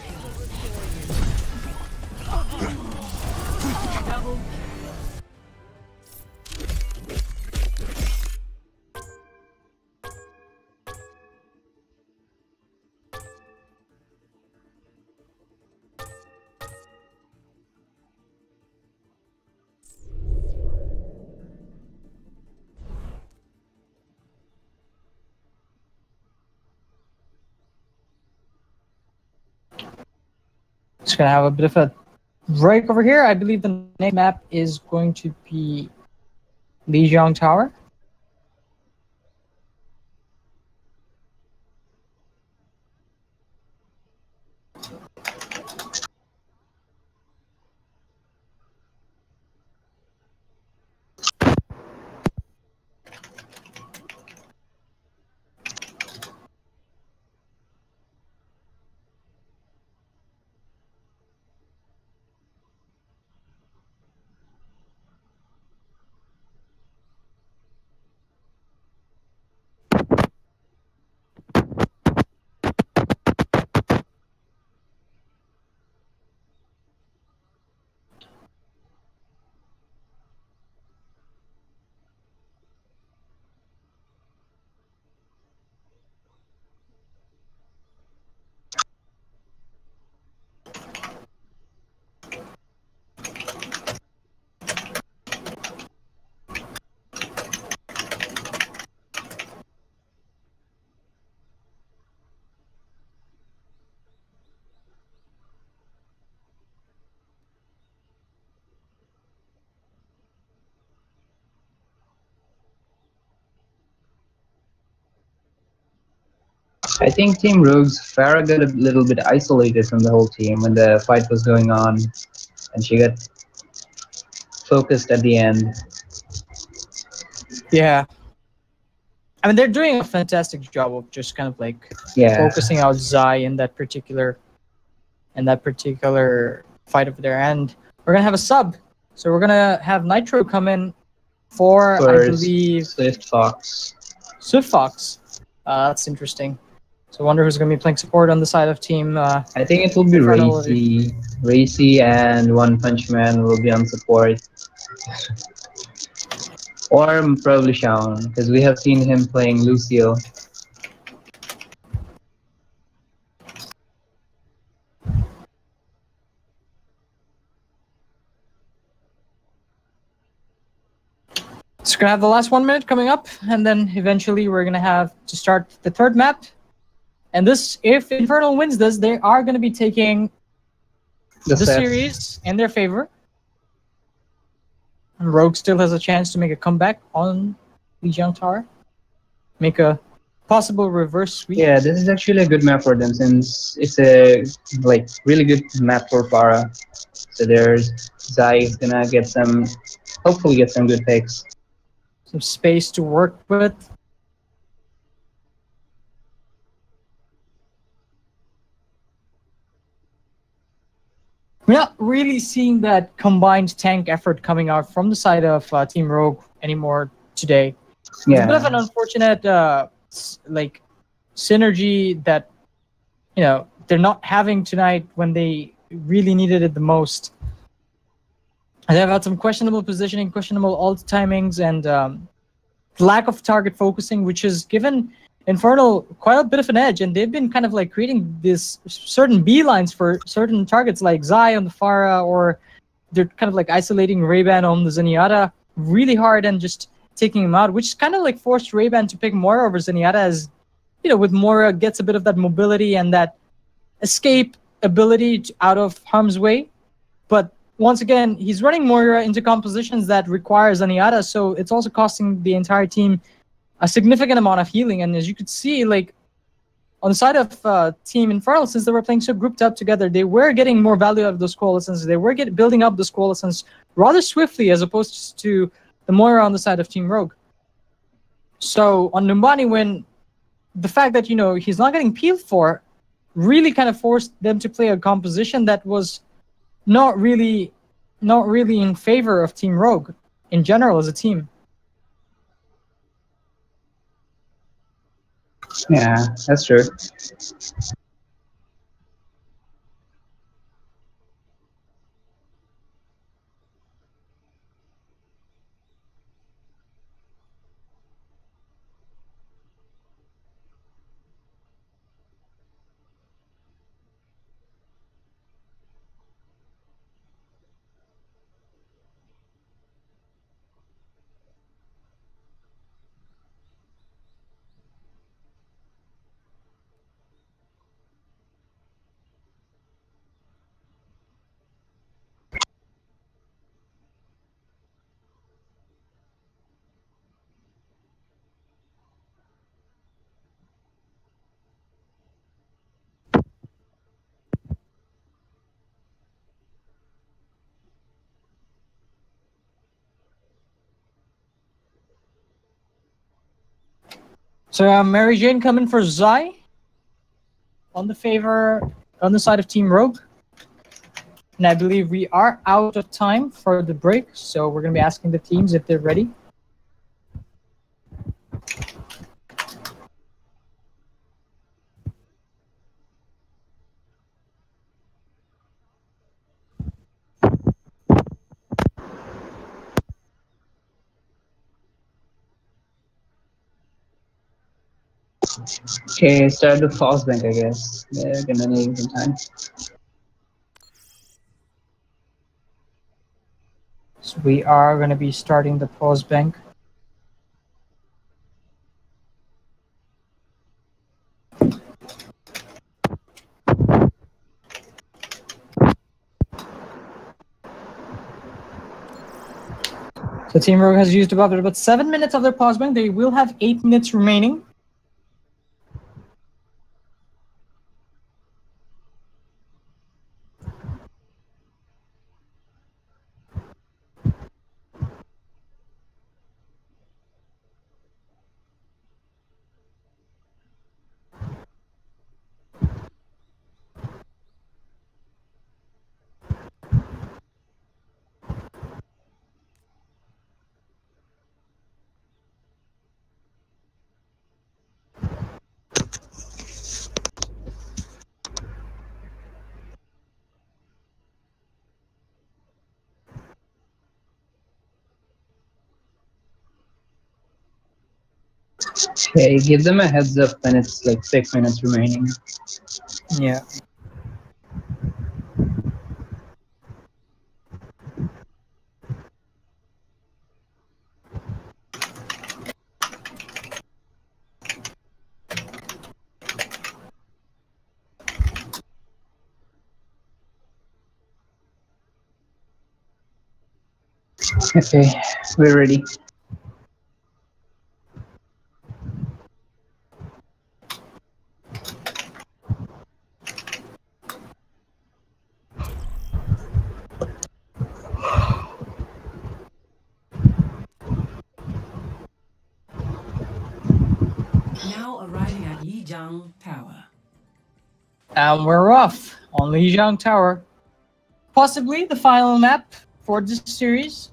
S3: Just gonna have a bit of a break over here. I believe the next map is going to be Lijiang Tower.
S6: I think Team Rogue's Farah got a little bit isolated from the whole team when the fight was going on, and she got focused at the end.
S3: Yeah. I mean, they're doing a fantastic job of just kind of like focusing out Zai in that particular fight over there. And we're gonna have a sub. So we're gonna have Nitro come in for I believe Swiftfox. That's interesting. So I wonder who's going to be playing support on the side of team.
S6: I think it will be Racy. Racy and One Punch Man will be on support. Or probably Shaun, because we have seen him playing Lucio.
S3: So we're going to have the last 1 minute coming up, and then eventually we're going to have to start the third map. And this, if Infernal wins this, they are going to be taking the series in their favor. And Rogue still has a chance to make a comeback on Lijiang Tower. Make a possible reverse sweep.
S6: Yeah, this is actually a good map for them since it's a really good map for Para. So there's Zai is gonna get hopefully get some good picks.
S3: Some space to work with. We're not really seeing that combined tank effort coming out from the side of Team Rogue anymore today.
S6: Yeah.
S3: It's a bit of an unfortunate synergy that they're not having tonight when they really needed it the most. And they've had some questionable positioning, questionable ult timings, and lack of target focusing, which has given Infernal quite a bit of an edge, and they've been kind of like creating this certain beelines for certain targets like Zai on the Pharah, or they're kind of like isolating Ray-Ban on the Zenyatta really hard and just taking him out, which kind of like forced Ray-Ban to pick Moira over Zenyatta, as with Moira gets a bit of that mobility and that escape ability out of harm's way. But once again, he's running Moira into compositions that require Zenyatta, so it's also costing the entire team a significant amount of healing. And as you could see, like, on the side of Team Infernal, since they were playing so grouped up together, they were getting more value out of those coalescence. They were building up those coalescence rather swiftly as opposed to the Moira on the side of Team Rogue. So on Numbani, when the fact that, you know, he's not getting peeled for really kind of forced them to play a composition that was not really in favor of Team Rogue in general as a team.
S6: Yeah, that's true.
S3: So Mary Jane coming for Zai on the side of Team Rogue. And I believe we are out of time for the break, so we're going to be asking the teams if they're ready.
S6: Okay, start the false bank, I guess. They're gonna need some time.
S3: So we are going to be starting the pause bank. So Team Rogue has used about 7 minutes of their pause bank. They will have 8 minutes remaining.
S6: Okay, give them a heads up when it's like 6 minutes remaining.
S3: Yeah.
S6: Okay, we're ready.
S7: Now arriving at Yijiang Tower.
S3: And we're off on Lijiang Tower. Possibly the final map for this series.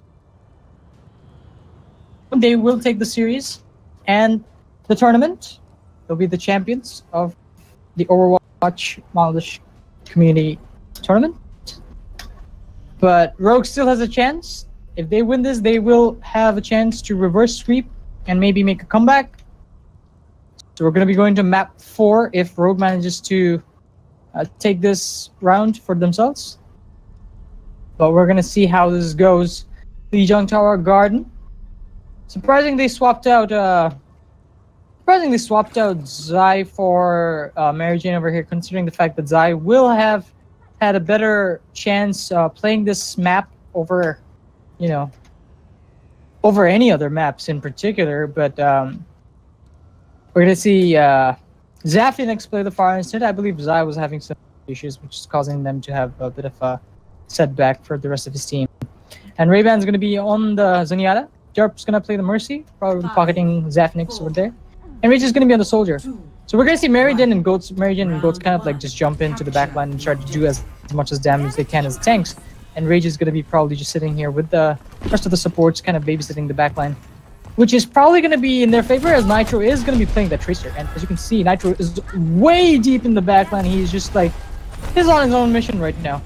S3: They will take the series and the tournament. They'll be the champions of the Overwatch Bangladesh Community Tournament. But Rogue still has a chance. If they win this, they will have a chance to reverse sweep and maybe make a comeback. So we're going to be going to map 4 if Rogue manages to take this round for themselves. But we're going to see how this goes. Lijiang Tower Garden. Surprisingly, they swapped out Zai for Mary Jane over here, considering the fact that Zai will have had a better chance playing this map over, you know, over any other maps in particular. But we're gonna see Zaphinix play the Fire instead. I believe Zai was having some issues, which is causing them to have a bit of a setback for the rest of his team. And Ray-Ban's gonna be on the Zenyatta. Jarp's gonna play the Mercy, probably pocketing Zaphinix over there. And Rage is gonna be on the Soldier. So we're gonna see Mary Jane and Goats kind of like just jump into the backline and try to do as much as damage they can as tanks. And Rage is gonna be probably just sitting here with the rest of the supports, kind of babysitting the backline, which is probably gonna be in their favor as Nitro is gonna be playing that Tracer. And as you can see, Nitro is way deep in the backline. He's just like, he's on his own mission right now.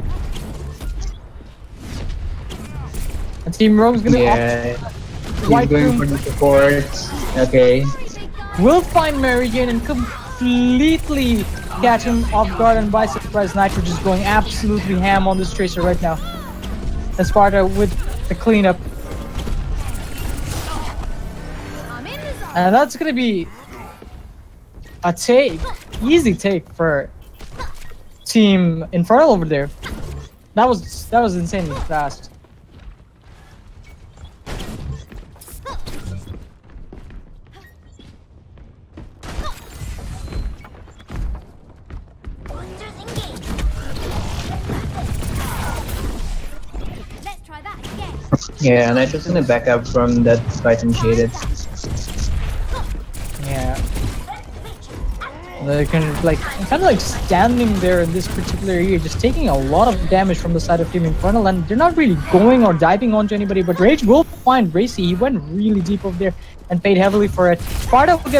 S3: And Team Rogue's gonna
S6: He's going for the supports. Okay.
S3: Will find Mary Jane and completely catch him off guard and by surprise. Nitro just going absolutely ham on this Tracer right now. And Sparta with the cleanup. And that's gonna be a take, easy take for Team Infernal over there. That was insanely fast.
S6: Yeah, and I just gonna back up from that fight and shaded.
S3: Yeah. They're kind of like standing there in this particular area, just taking a lot of damage from the side of Team Infernal, and they're not really going or diving onto anybody, but Rage will find Racy. He went really deep over there and paid heavily for it. Sparta will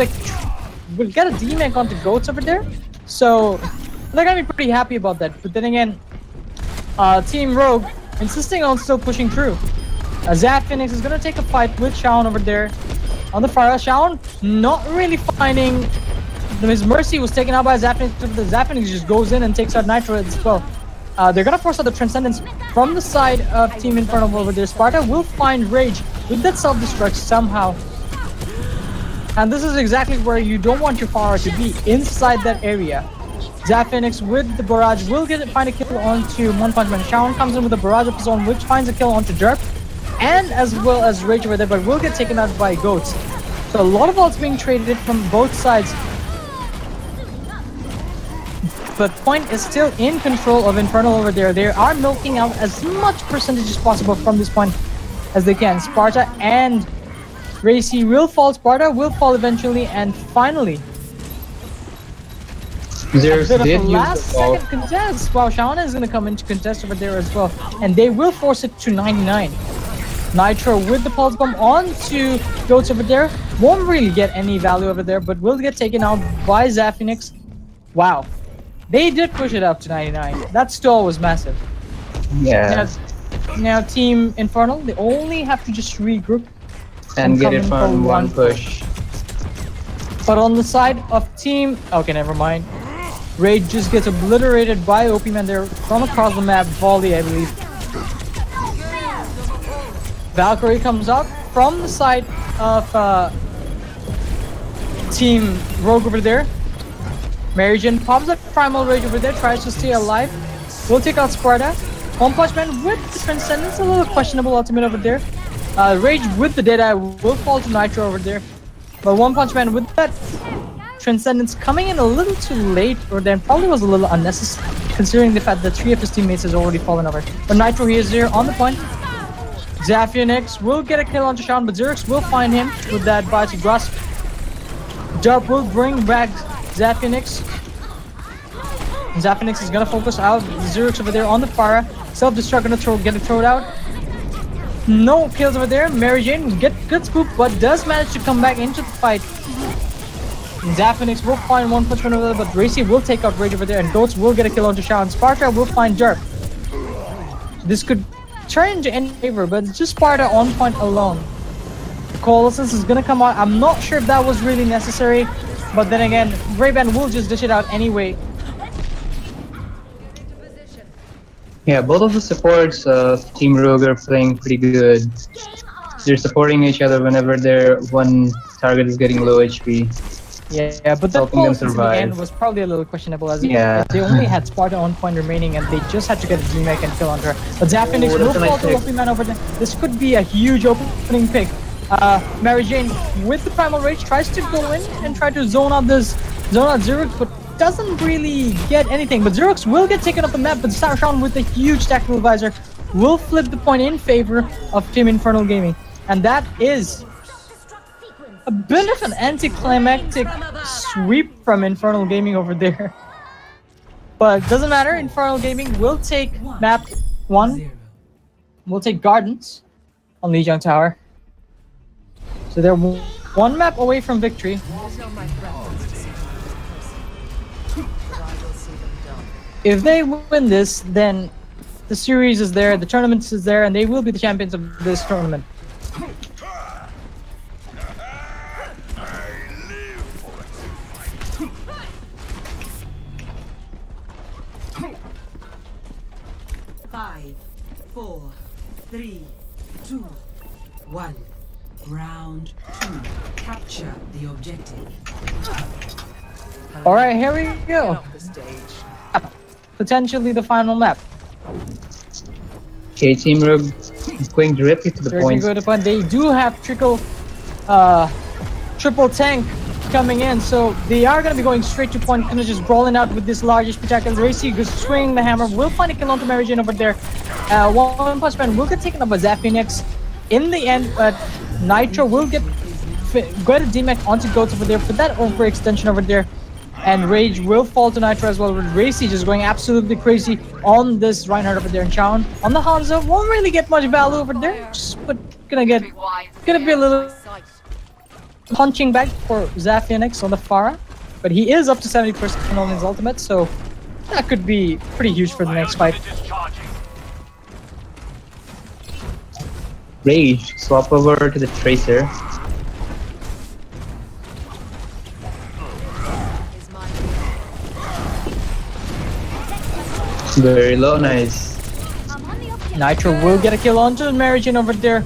S3: get a D-Mech onto Goats over there, so they're gonna be pretty happy about that. But then again, Team Rogue insisting on still pushing through. Zaphinix is gonna take a fight with Shaun over there on the far. Shaun not really finding his Mercy was taken out by Zaphinix. The Zaphinix just goes in and takes out Nitro as well. They're gonna force out the Transcendence from the side of Team Infernal over there. Sparta will find Rage with that self-destruct somehow. And this is exactly where you don't want your power to be, inside that area. Zaphinix with the barrage will find a kill onto One Punch Man. Shaun comes in with a barrage of his own, which finds a kill onto Jerp, and as well as Rage over there, but will get taken out by Goats. So a lot of ults being traded from both sides. But Point is still in control of Infernal over there. They are milking out as much percentage as possible from this point as they can. Sparta and Racy will fall. Sparta will fall eventually, and finally
S6: There's
S3: a bit of a last second contest. Wow, Shauna is going to come into contest over there as well. And they will force it to 99. Nitro with the pulse bomb onto Goats over there. Won't really get any value over there, but will get taken out by Zaphinix. Wow. They did push it up to 99. That stall was massive.
S6: Yeah.
S3: Now Team Infernal, they only have to just regroup.
S6: And get it from one push.
S3: But on the side of Team... Okay, never mind. Rage just gets obliterated by OP Man there from across the map. Volley, I believe. Valkyrie comes out from the side of Team Rogue over there. Mary Jane pops up Primal Rage over there, tries to stay alive. We'll take out Sparta. One Punch Man with the Transcendence, a little questionable ultimate over there. Rage with the Deadeye will fall to Nitro over there. But One Punch Man with that Transcendence coming in a little too late, or then probably was a little unnecessary, considering the fact that 3 of his teammates has already fallen over. But Nitro he is there on the point. Zaphinix will get a kill onto Shaun, but Xerx will find him with that Biotic Grasp. Darp will bring back Zaphinix. Zaphinix is gonna focus out Xerx over there on the fire. Self-destruct gonna get it thrown out. No kills over there. Mary Jane gets spooked, but does manage to come back into the fight. Zaphinix will find One Punch Man over there, but Racy will take out Rage over there, and Goats will get a kill onto Shaun. Sparta will find Jerp. This could turn into any favor, but it's just Sparta on point alone. Coalescence is gonna come out. I'm not sure if that was really necessary, but then again, Ray-Ban will just dish it out anyway.
S6: Yeah, both of the supports of Team Rogue are playing pretty good. They're supporting each other whenever their one target is getting low HP.
S3: Yeah, but that
S6: helping them
S3: close in the end
S6: survive.
S3: was probably a little questionable as,
S6: Yeah.
S3: as they only had Sparta on point remaining and they just had to get a D-Mech and kill on her. But Zapinix
S6: Oh,
S3: will
S6: that's a nice
S3: fall to
S6: pick.
S3: Luffy Man over there. This could be a huge opening pick. Mary Jane with the Primal Rage tries to go in and try to zone out Xerox, but doesn't really get anything. But Xerox will get taken off the map, but Sean with a huge tactical visor will flip the point in favor of Team Infernal Gaming. And that is a bit of an anticlimactic sweep from Infernal Gaming over there. But doesn't matter, Infernal Gaming will take map 1. We'll take Gardens on Lijiang Tower. So they're one map away from victory. If they win this, then the series is there, the tournament is there, and they will be the champions of this tournament.
S7: Five, 4, 3, 2, 1. Round 2. Capture the objective.
S3: Alright, here we go. Potentially the final map.
S6: Okay, Team Rogue going directly to the point.
S3: They do have triple tank coming in, so they are going to be going straight to point, kind of just brawling out with this large HP attack. As Racy goes swinging the hammer, will find a kill onto Mary Jane over there. One Punch Man will get taken up by Zapinix in the end, but Nitro will get a D-Mech onto Goats over there for that overextension over there. And Rage will fall to Nitro as well, with Racy just going absolutely crazy on this Reinhardt over there. And Chown on the Hanzo won't really get much value over there, but gonna be a little punching bag for Zapinix on the Pharah. But he is up to 70% on his ultimate, so that could be pretty huge for the next fight.
S6: Rage, swap over to the Tracer. Very low, nice.
S3: Nitro will get a kill onto Mary Jane over there.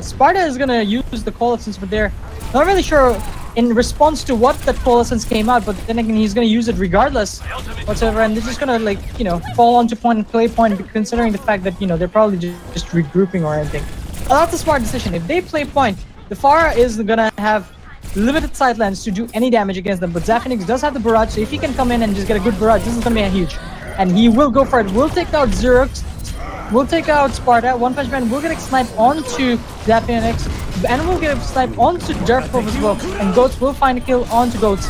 S3: Sparta is gonna use the Coalescence over there. Not really sure in response to what that Coalescence came out, but then again he's gonna use it regardless whatsoever, and they're just gonna, like, you know, fall onto point and play point, considering the fact that, you know, they're probably just regrouping or anything. Well, that's a smart decision. If they play point, the Pharah is gonna have limited sightlines to do any damage against them, but Zapinix does have the barrage, so if he can come in and just get a good barrage, this is gonna be a huge. And he will go for it. We'll take out Xerox. We'll take out Sparta. One Punch Man will get a snipe onto Zapinix. And we'll get a snipe onto Darkwolf as well. And Goats will find a kill onto Goats.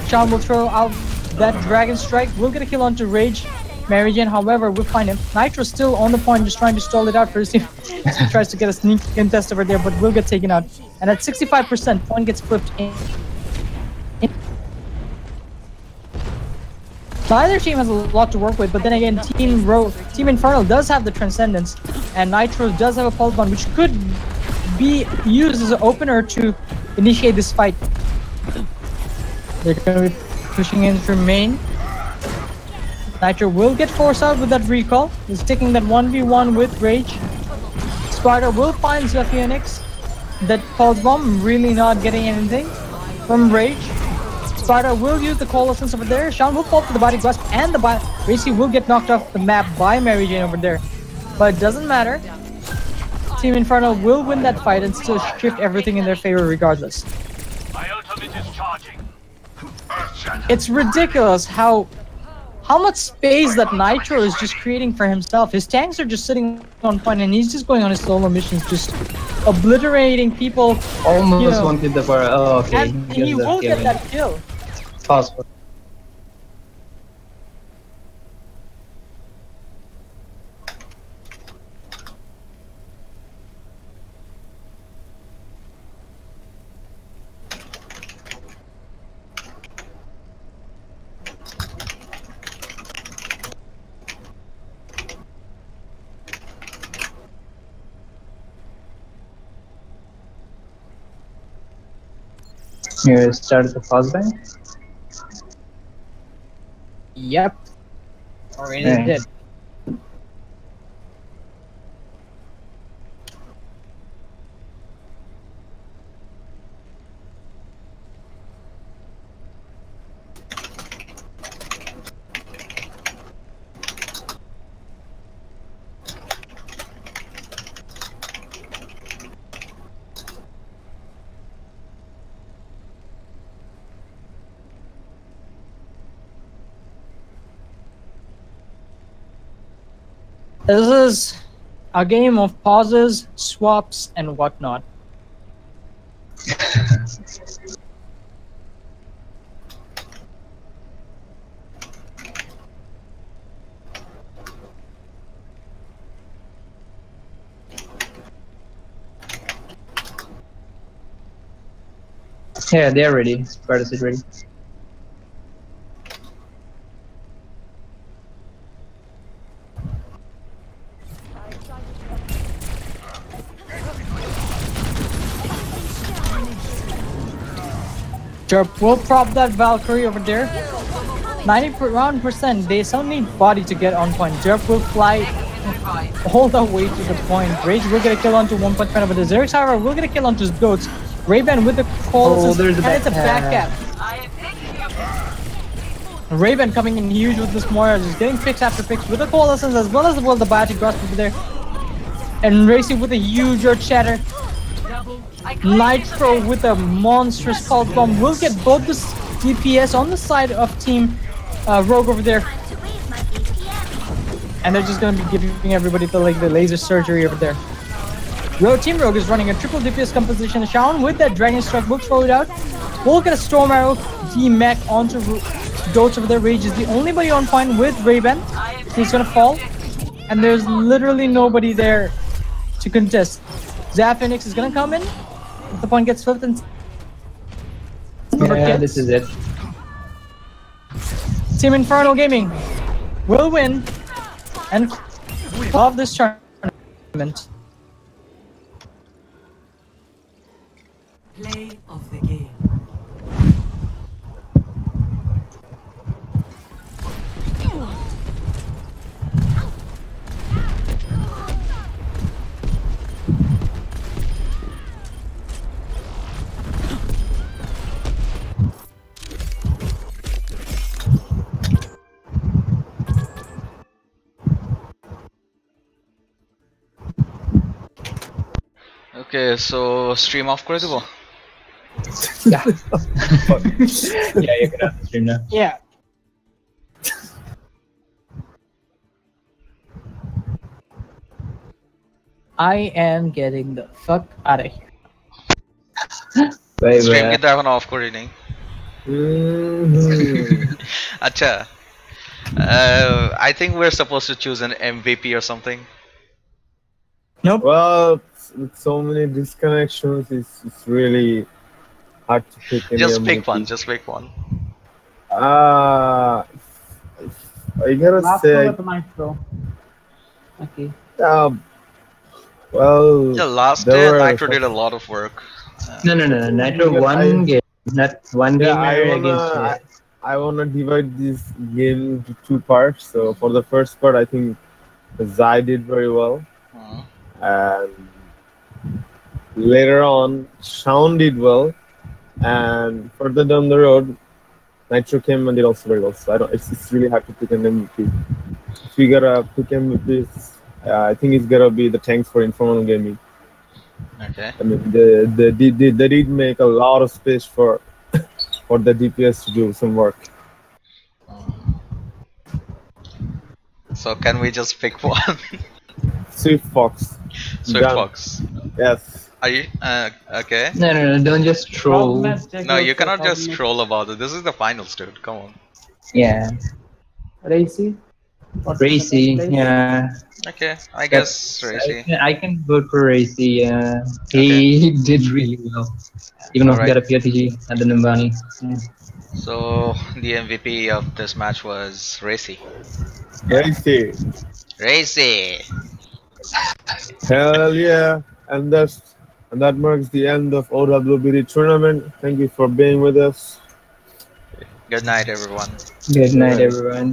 S3: Sean will throw out that Dragon Strike. We'll get a kill onto Rage. Mary Jane, however, will find him. Nitro's still on the point, just trying to stall it out for his team. He tries to get a sneak contest over there, but will get taken out. And at 65%, point gets flipped in. Neither team has a lot to work with, but then again, Team Infernal does have the Transcendence, and Nitro does have a Pulse Bomb, which could be used as an opener to initiate this fight. They're going to be pushing in through main. Nitro will get forced out with that recall. He's taking that 1v1 with Rage. Sparta will find Zapinix. That Pulse Bomb really not getting anything from Rage. Sparta will use the Coalescence over there. Sean will fall to the body grasp, and the Racy will get knocked off the map by Mary Jane over there. But it doesn't matter. Team Infernal will win that fight and still shift everything in their favor regardless.
S11: My ultimate is charging.
S3: It's ridiculous how much space that Nitro is just creating for himself. His tanks are just sitting on point, and he's just going on his solo missions, just obliterating people.
S6: Almost,
S3: you know,
S6: wanted the bar. Oh, okay.
S3: And he will get that kill.
S6: Possible. You started the pause bank?
S3: Yep. Already did. This is a game of pauses, swaps, and whatnot.
S6: Yeah, they're ready. Spartus is ready.
S3: Jerp will prop that Valkyrie over there. 91%. They still need body to get on point. Jerp will fly all the way to the point. Rage will get a kill onto 1.5 over the Xerix, however, will get a kill onto his goats. Ray-Ban with the calls,
S6: Oh, there's a
S3: and it's a back cap. Ray-Ban coming in huge with this Moira, just getting picks after picks with the coalescence as well as the biotic grasp over there. And Racing with a huge earth shatter. Nitro with a monstrous pulse bomb will get both the DPS on the side of Team Rogue over there. And they're just gonna be giving everybody the laser surgery over there. Team Rogue is running a triple DPS composition. Shawn with that Dragon Strike will throw it out. We'll get a Storm Arrow, D-Mech onto Goats over there. Rage is the only body on point with Ray-Ban. He's gonna fall. And there's literally nobody there to contest. Zaphenix is gonna come in. If the point gets flipped and
S6: Yeah, this is it.
S3: Team Infernal Gaming will win and love this tournament.
S7: Play of the game.
S1: Okay, so stream off করে দেবো?
S6: Yeah. Yeah, you can have the stream now.
S3: Yeah. I am getting the fuck out of here.
S6: Bye
S1: Stream
S6: bye.
S1: কিন্তু এখন of করি নেই। আচ্ছা, I think we're supposed to choose an MVP or something.
S3: Nope.
S2: Well, with so many disconnections, it's really hard to pick any
S1: Just pick
S2: MVP.
S1: one. Just pick one.
S2: I gotta
S9: Last
S2: say,
S9: one with the Nitro. Okay.
S2: well,
S1: Yeah, last
S2: there
S1: day
S2: were
S1: Nitro did a lot of work.
S6: No. Nitro one game, not one game against.
S2: I wanna divide this game into two parts. So for the first part, I think Zai did very well, and later on, Shawn did well, and further down the road, Nitro came and did also very well. So I don't. It's really hard to pick an MVP. If you gotta pick MVPs, I think it's gotta be the tanks for Infernal Gaming.
S1: Okay.
S2: I mean, they did make a lot of space for the DPS to do some work.
S1: So can we just pick one?
S2: Swift Fox.
S1: Swift
S2: Done.
S1: Fox.
S2: Yes.
S1: Are you okay?
S6: No, don't just troll.
S1: No, you cannot just troll about it. This is the finals, dude. Come on.
S6: Yeah.
S9: Racy.
S6: Racy, yeah.
S1: Okay, I guess Racy.
S6: I can vote for Racy. He did really well. Even though he got a PRTG at the Numbani. Yeah.
S1: So the MVP of this match was Racy.
S2: Racy.
S1: Racy.
S2: Hell yeah! And that marks the end of OWBD tournament. Thank you for being with us.
S1: Good night, everyone.
S6: Good night, everyone.